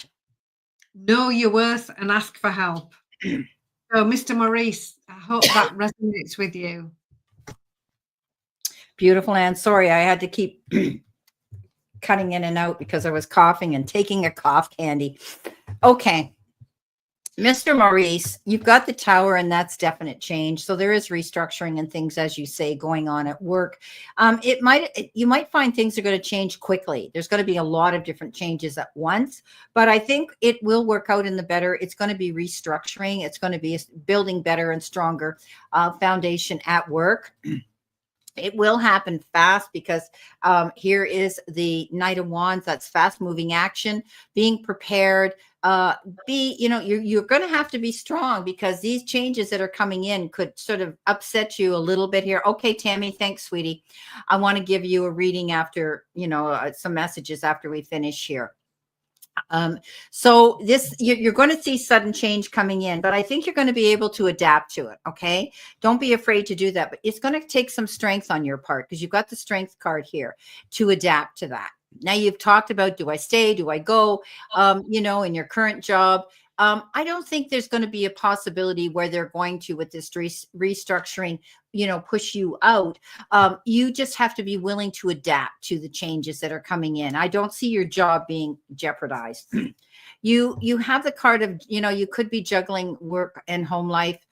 know your worth and ask for help. So, Mr. Maurice, I hope that resonates with you. Beautiful, Anne. Sorry, I had to keep cutting in and out because I was coughing and taking a cough candy. Okay. Mr. Maurice, you've got the Tower, and that's definite change. So there is restructuring and things, as you say, going on at work. You might find things are going to change quickly. There's going to be a lot of different changes at once, but I think it will work out in the better. It's going to be restructuring. It's going to be building better and stronger foundation at work. It will happen fast because here is the Knight of Wands. That's fast moving action, being prepared. You're going to have to be strong because these changes that are coming in could sort of upset you a little bit here. Okay, Tammy, thanks, sweetie. I want to give you a reading after, some messages after we finish here. So you're going to see sudden change coming in, but I think you're going to be able to adapt to it. Okay. Don't be afraid to do that, but it's going to take some strength on your part because you've got the strength card here to adapt to that. Now you've talked about, do I stay? Do I go? In your current job. I don't think there's going to be a possibility where they're going to, with this restructuring, push you out. You just have to be willing to adapt to the changes that are coming in. I don't see your job being jeopardized. You have the card of, you could be juggling work and home life.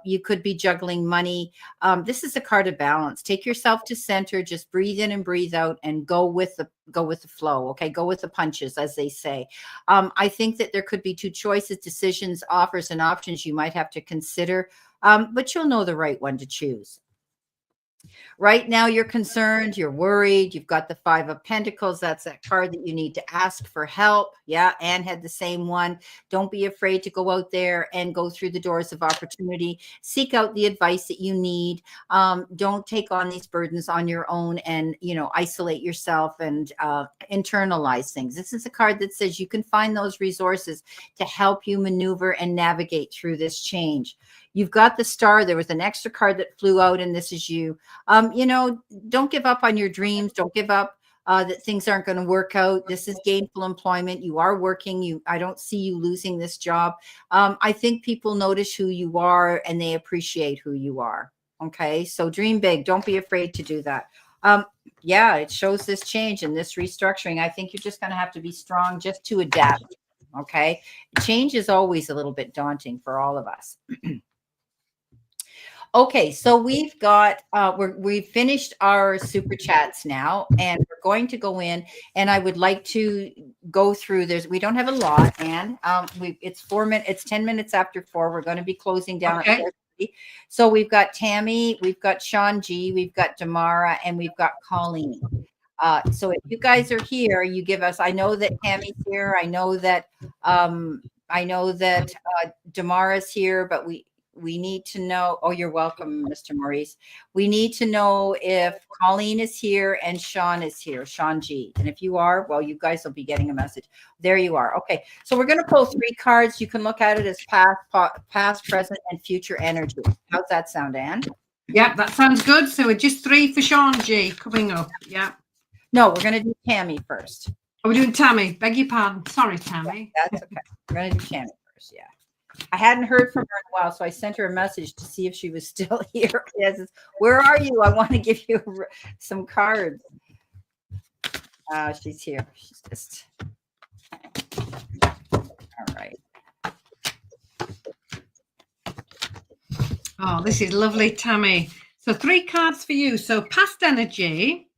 You could be juggling money. This is a card of balance. Take yourself to center, just breathe in and breathe out and go with the flow. Okay. Go with the punches, as they say. I think that there could be two choices, decisions, offers, and options you might have to consider, but you'll know the right one to choose. Right now, you're concerned, you're worried, you've got the Five of Pentacles. That's that card that you need to ask for help. Yeah, Anne had the same one. Don't be afraid to go out there and go through the doors of opportunity. Seek out the advice that you need. Don't take on these burdens on your own and, isolate yourself and internalize things. This is a card that says you can find those resources to help you maneuver and navigate through this change. You've got the Star. There was an extra card that flew out, and this is you. Don't give up on your dreams. Don't give up that things aren't going to work out. This is gainful employment. You are working. I don't see you losing this job. I think people notice who you are and they appreciate who you are. Okay. So dream big. Don't be afraid to do that. Yeah, it shows this change and this restructuring. I think you're just going to have to be strong just to adapt. Okay. Change is always a little bit daunting for all of us. Okay, so we've got we've finished our super chats now, and we're going to go in, and I would like to go through. We don't have a lot, and it's 10 minutes after 4. We're going to be closing down at 4:30. So we've got Tammy, we've got Sean G, we've got Damara, and we've got Colleen. So if you guys are here, you give us. I know that Tammy's here. I know that Damara's here, but we need to know. Oh, you're welcome, Mr. Maurice. We need to know if Colleen is here and Sean is here, Sean G. And if you are, well, you guys will be getting a message. There you are. Okay. So we're going to pull 3 cards. You can look at it as past, present, and future energy. How's that sound, Anne? Yep, that sounds good. So we're just 3 for Sean G coming up. Yeah. No, we're going to do Tammy first. Are we doing Tammy? Beg your pardon. Sorry, Tammy. Yeah, that's okay. We're going to do Tammy first. Yeah. I hadn't heard from her in a while, so I sent her a message to see if she was still here. Yes, where are you? I want to give you some cards. She's here. She's just all right. Oh, this is lovely, Tammy. So 3 cards for you. So past energy,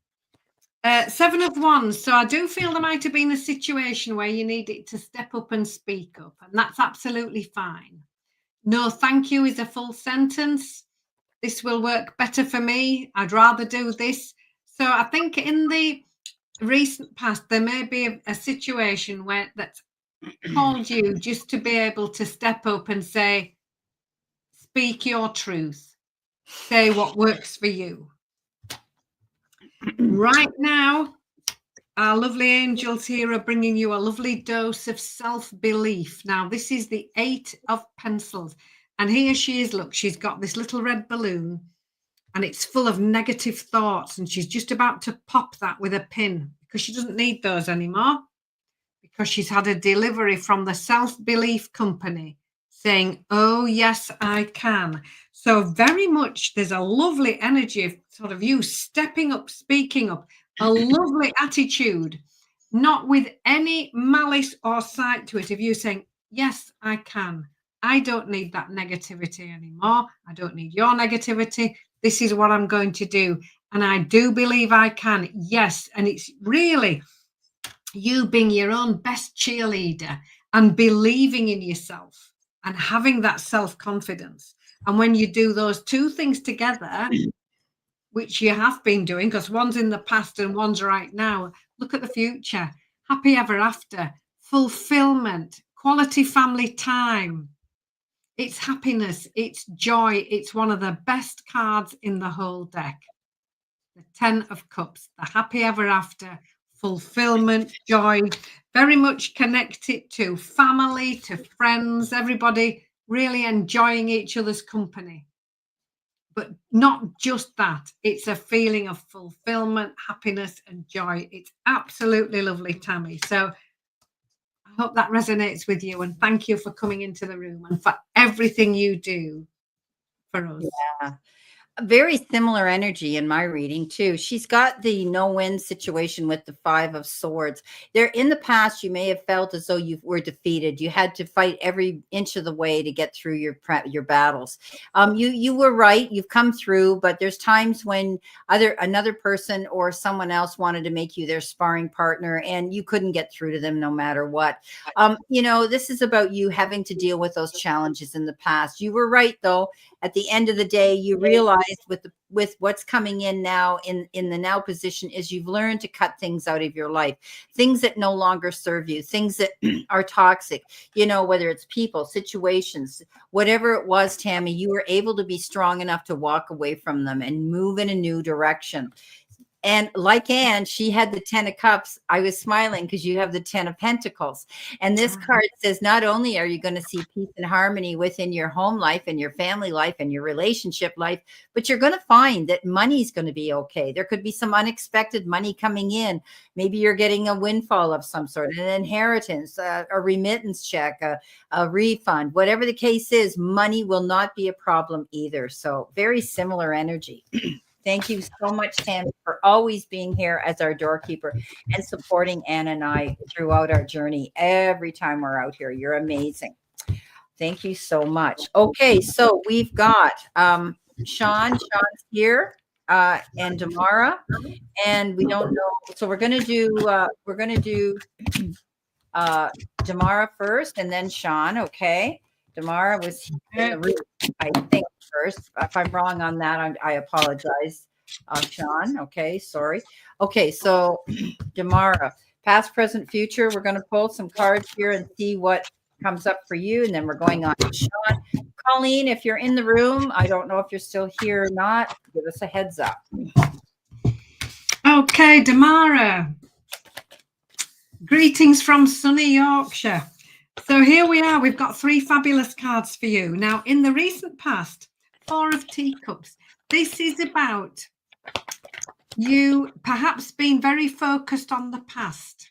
7 of Wands. So I do feel there might have been a situation where you needed to step up and speak up, and that's absolutely fine. No, thank you is a full sentence. This will work better for me. I'd rather do this. So I think in the recent past, there may be a situation where that's called you just to be able to step up and say, speak your truth. Say what works for you. Right now, our lovely angels here are bringing you a lovely dose of self-belief. Now, this is the 8 of Pencils. And here she is. Look, she's got this little red balloon and it's full of negative thoughts. And she's just about to pop that with a pin because she doesn't need those anymore, because she's had a delivery from the self-belief company saying, oh, yes, I can. So very much there's a lovely energy of sort of you stepping up, speaking up, a lovely attitude, not with any malice or sight to it, of you saying, yes, I can. I don't need that negativity anymore. I don't need your negativity. This is what I'm going to do. And I do believe I can. Yes. And it's really you being your own best cheerleader and believing in yourself and having that self-confidence. And when you do those 2 things together, which you have been doing, because one's in the past and one's right now, look at the future. Happy ever after, fulfillment, quality family time. It's happiness, it's joy. It's one of the best cards in the whole deck. The 10 of Cups, the happy ever after, fulfillment, joy, very much connected to family, to friends, everybody really enjoying each other's company. But not just that, it's a feeling of fulfillment, happiness, and joy. It's absolutely lovely, Tammy. So I hope that resonates with you. And thank you for coming into the room and for everything you do for us. Yeah. Very similar energy in my reading too. She's got the no-win situation with the 5 of Swords. There in the past, you may have felt as though you were defeated. You had to fight every inch of the way to get through your battles. You were right. You've come through, but there's times when another person or someone else wanted to make you their sparring partner, and you couldn't get through to them no matter what. This is about you having to deal with those challenges in the past. You were right though. At the end of the day, you realize with what's coming in now in the now position is you've learned to cut things out of your life, things that no longer serve you, things that are toxic, whether it's people, situations, whatever it was, Tammy, you were able to be strong enough to walk away from them and move in a new direction. And like Anne, she had the 10 of Cups. I was smiling because you have the 10 of Pentacles. And this card says not only are you going to see peace and harmony within your home life and your family life and your relationship life, but you're going to find that money's going to be okay. There could be some unexpected money coming in. Maybe you're getting a windfall of some sort, an inheritance, a remittance check, a refund, whatever the case is, money will not be a problem either. So very similar energy. Thank you so much, Tammy, for always being here as our doorkeeper and supporting Anne and I throughout our journey. Every time we're out here, you're amazing. Thank you so much. Okay, so we've got Sean's here, and Damara, and we don't know. So we're gonna do Damara first, and then Sean. Okay, Damara was in the room, I think, first. If I'm wrong on that, I apologize, Sean. Okay, sorry. Okay, so Damara, past, present, future. We're going to pull some cards here and see what comes up for you, and then we're going on to Sean. Colleen, if you're in the room, I don't know if you're still here or not. Give us a heads up. Okay, Damara. Greetings from sunny Yorkshire. So here we are. We've got 3 fabulous cards for you. Now, in the recent past, 4 of Teacups. This is about you perhaps being very focused on the past.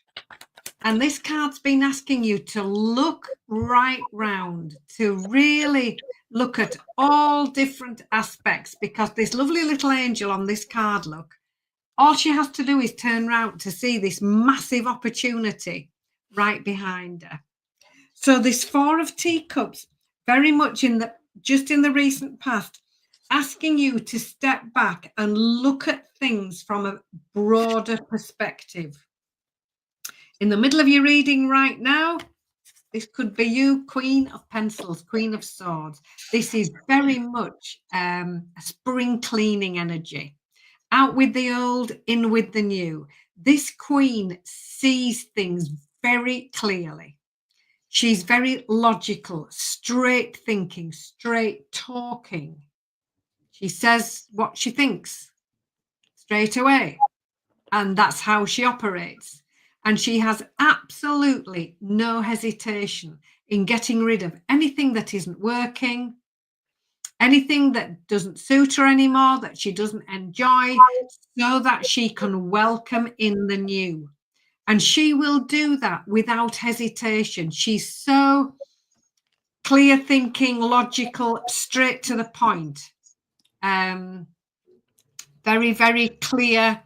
And this card's been asking you to look right round, to really look at all different aspects, because this lovely little angel on this card, look, all she has to do is turn around to see this massive opportunity right behind her. So this Four of Teacups, very much just in the recent past, asking you to step back and look at things from a broader perspective. In the middle of your reading right now, this could be you, Queen of Pentacles, Queen of Swords. This is very much a spring cleaning energy. Out with the old, in with the new. This queen sees things very clearly. She's very logical, straight thinking, straight talking. She says what she thinks straight away. And that's how she operates. And she has absolutely no hesitation in getting rid of anything that isn't working, anything that doesn't suit her anymore, that she doesn't enjoy, so that she can welcome in the new. And she will do that without hesitation. She's so clear thinking, logical, straight to the point. Very, very clear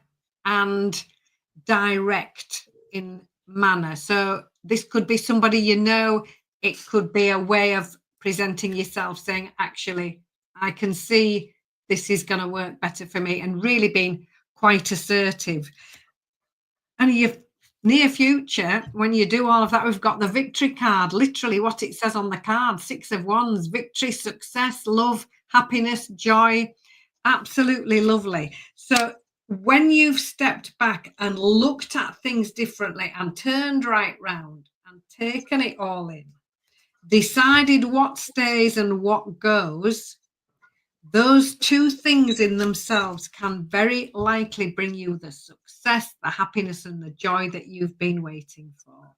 and direct in manner. So this could be somebody you know. It could be a way of presenting yourself, saying, actually, I can see this is going to work better for me, and really being quite assertive. And your near future, when you do all of that, we've got the victory card, literally what it says on the card, 6 of Wands, victory, success, love, happiness, joy. Absolutely lovely. So when you've stepped back and looked at things differently and turned right round and taken it all in, decided what stays and what goes, those two things in themselves can very likely bring you the success, the happiness, and the joy that you've been waiting for.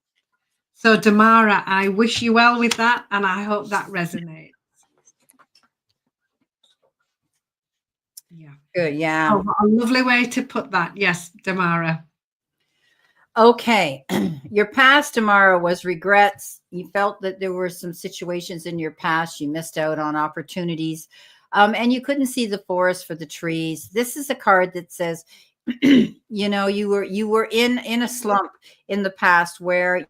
So, Damara, I wish you well with that, and I hope that resonates. Yeah. Good. Yeah. Oh, what a lovely way to put that. Yes, Damara. Okay. Your past, Tamara, was regrets. You felt that there were some situations in your past. You missed out on opportunities. And you couldn't see the forest for the trees. This is a card that says, you know, you were in a slump in the past where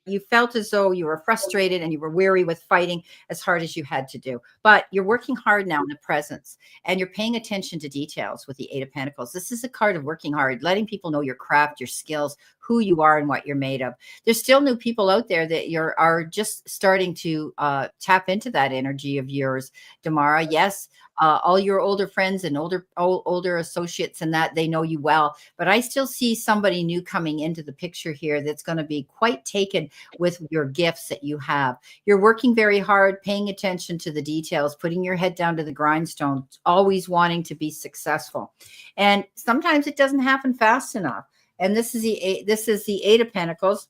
you felt as though you were frustrated and you were weary with fighting as hard as you had to do. But you're working hard now in the presence, and you're paying attention to details with the Eight of Pentacles. This is a card of working hard, letting people know your craft, your skills, who you are, and what you're made of. There's still new people out there that are just starting to tap into that energy of yours, Damara. Yes, all your older friends and older associates and that, they know you well, but I still see somebody new coming into the picture here that's going to be quite taken with your gifts that you have. You're working very hard, paying attention to the details, putting your head down to the grindstone, always wanting to be successful. And sometimes it doesn't happen fast enough. And this is the Eight of Pentacles.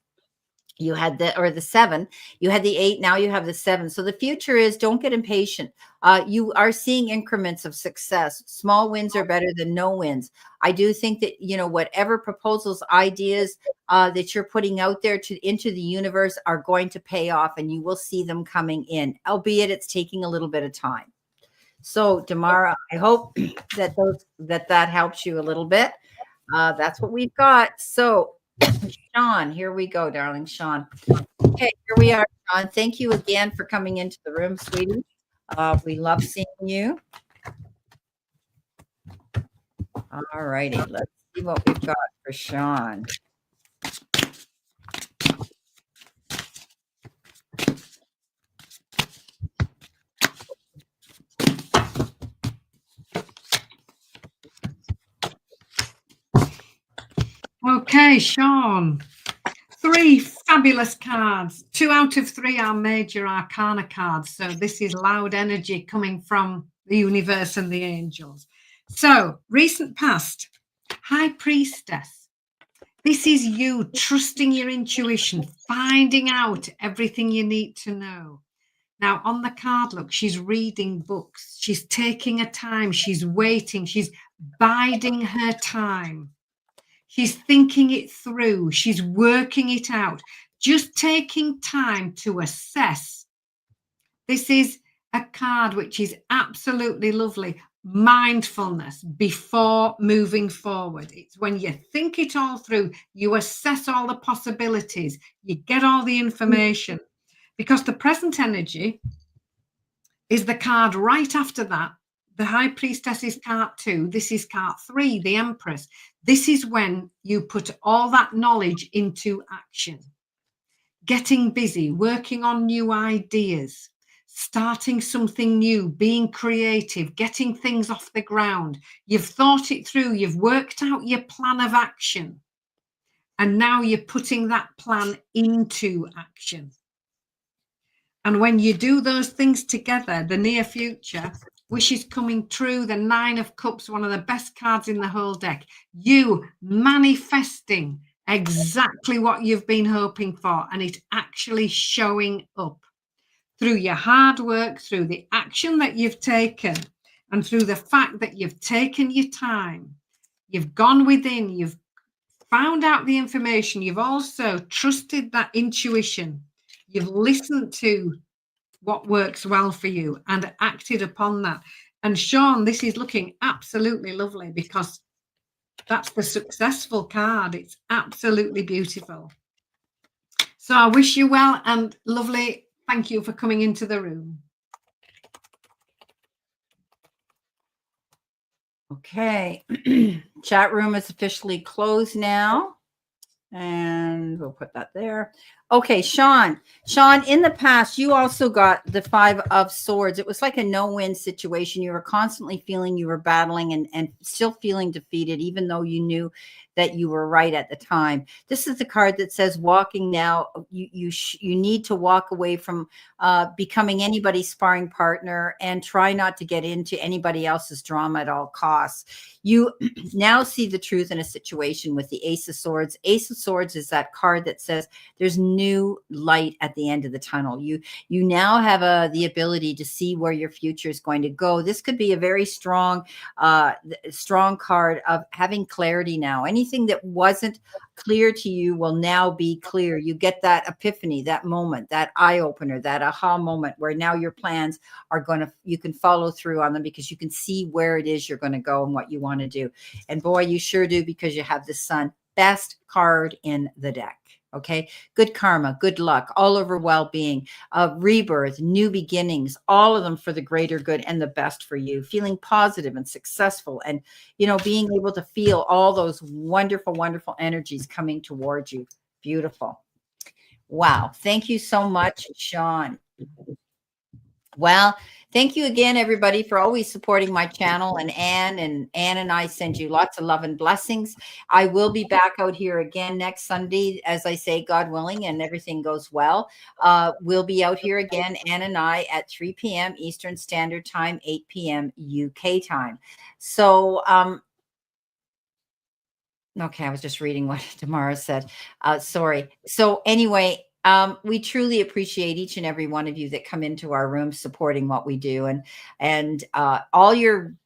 You had the 7, you had the 8, now you have the 7. So the future is, don't get impatient. You are seeing increments of success. Small wins are better than no wins. I do think that, you know, whatever proposals, ideas that you're putting out there into the universe are going to pay off, and you will see them coming in, albeit it's taking a little bit of time. So, Damara, I hope that helps you a little bit. That's what we've got. So, Sean, here we go, darling. Sean. Okay, here we are, Sean. Thank you again for coming into the room, sweetie. We love seeing you. All righty, let's see what we've got for Sean. Okay, Sean. 3 fabulous cards. 2 out of 3 are major arcana cards. So this is loud energy coming from the universe and the angels. So recent past, High Priestess. This is you trusting your intuition, finding out everything you need to know. Now, on the card, look, she's reading books. She's taking her time. She's waiting. She's biding her time. She's thinking it through. She's working it out. Just taking time to assess. This is a card which is absolutely lovely. Mindfulness before moving forward. It's when you think it all through, you assess all the possibilities, you get all the information. Because the present energy is the card right after that. The High Priestess is card 2. This is card 3, the Empress. This is when you put all that knowledge into action. Getting busy, working on new ideas, starting something new, being creative, getting things off the ground. You've thought it through. You've worked out your plan of action. And now you're putting that plan into action. And when you do those things together, the near future, wishes coming true, the 9 of Cups, one of the best cards in the whole deck. You manifesting exactly what you've been hoping for, and it actually showing up through your hard work, through the action that you've taken, and through the fact that you've taken your time. You've gone within, you've found out the information. You've also trusted that intuition. You've listened to what works well for you and acted upon that. And Sean, this is looking absolutely lovely because that's the successful card. It's absolutely beautiful. So I wish you well and lovely. Thank you for coming into the room. Okay. Chat room is officially closed now. And we'll put that there. Okay, Sean. Sean, in the past, you also got the 5 of Swords. It was like a no-win situation. You were constantly feeling you were battling and still feeling defeated, even though you knew that you were right at the time. This is the card that says walking now. You need to walk away from becoming anybody's sparring partner and try not to get into anybody else's drama at all costs. You now see the truth in a situation with the Ace of Swords. Ace of Swords is that card that says there's new light at the end of the tunnel. You now have the ability to see where your future is going to go. This could be a very strong card of having clarity now. Anything that wasn't clear to you will now be clear. You get that epiphany, that moment, that eye opener, that aha moment where now your plans are you can follow through on them because you can see where it is you're going to go and what you want to do. And boy, you sure do, because you have the Sun. Best card in the deck. Okay. Good karma, good luck, all over well-being, rebirth, new beginnings, all of them for the greater good and the best for you. Feeling positive and successful and, being able to feel all those wonderful, wonderful energies coming towards you. Beautiful. Wow. Thank you so much, Sean. Well, thank you again, everybody, for always supporting my channel. And Anne and I send you lots of love and blessings. I will be back out here again next Sunday, as I say, God willing, and everything goes well. We'll be out here again, Anne and I, at 3 p.m. Eastern Standard Time, 8 p.m. UK time. So, okay, I was just reading what Tamara said. Sorry. So anyway, we truly appreciate each and every one of you that come into our room supporting what we do, and all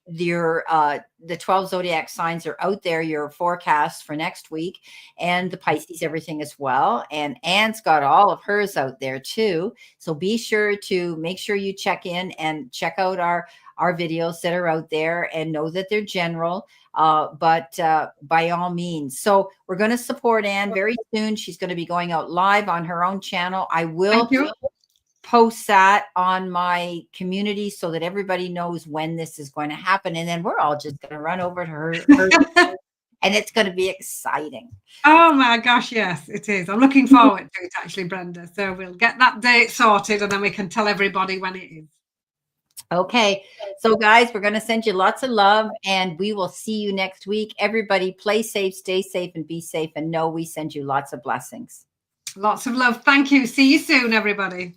the 12 zodiac signs are out there, your forecast for next week, and the Pisces, everything as well. And Anne's got all of hers out there too. So be sure to make sure you check in and check out our videos that are out there, and know that they're general. But by all means. So we're going to support Anne very soon. She's going to be going out live on her own channel. I will post that on my community so that everybody knows when this is going to happen. And then we're all just going to run over to her and it's going to be exciting. Oh my gosh, yes, it is. I'm looking forward to it, actually, Brenda. So we'll get that date sorted and then we can tell everybody when it is. Okay. So guys, we're going to send you lots of love and we will see you next week. Everybody play safe, stay safe, and be safe. And know we send you lots of blessings. Lots of love. Thank you. See you soon, everybody.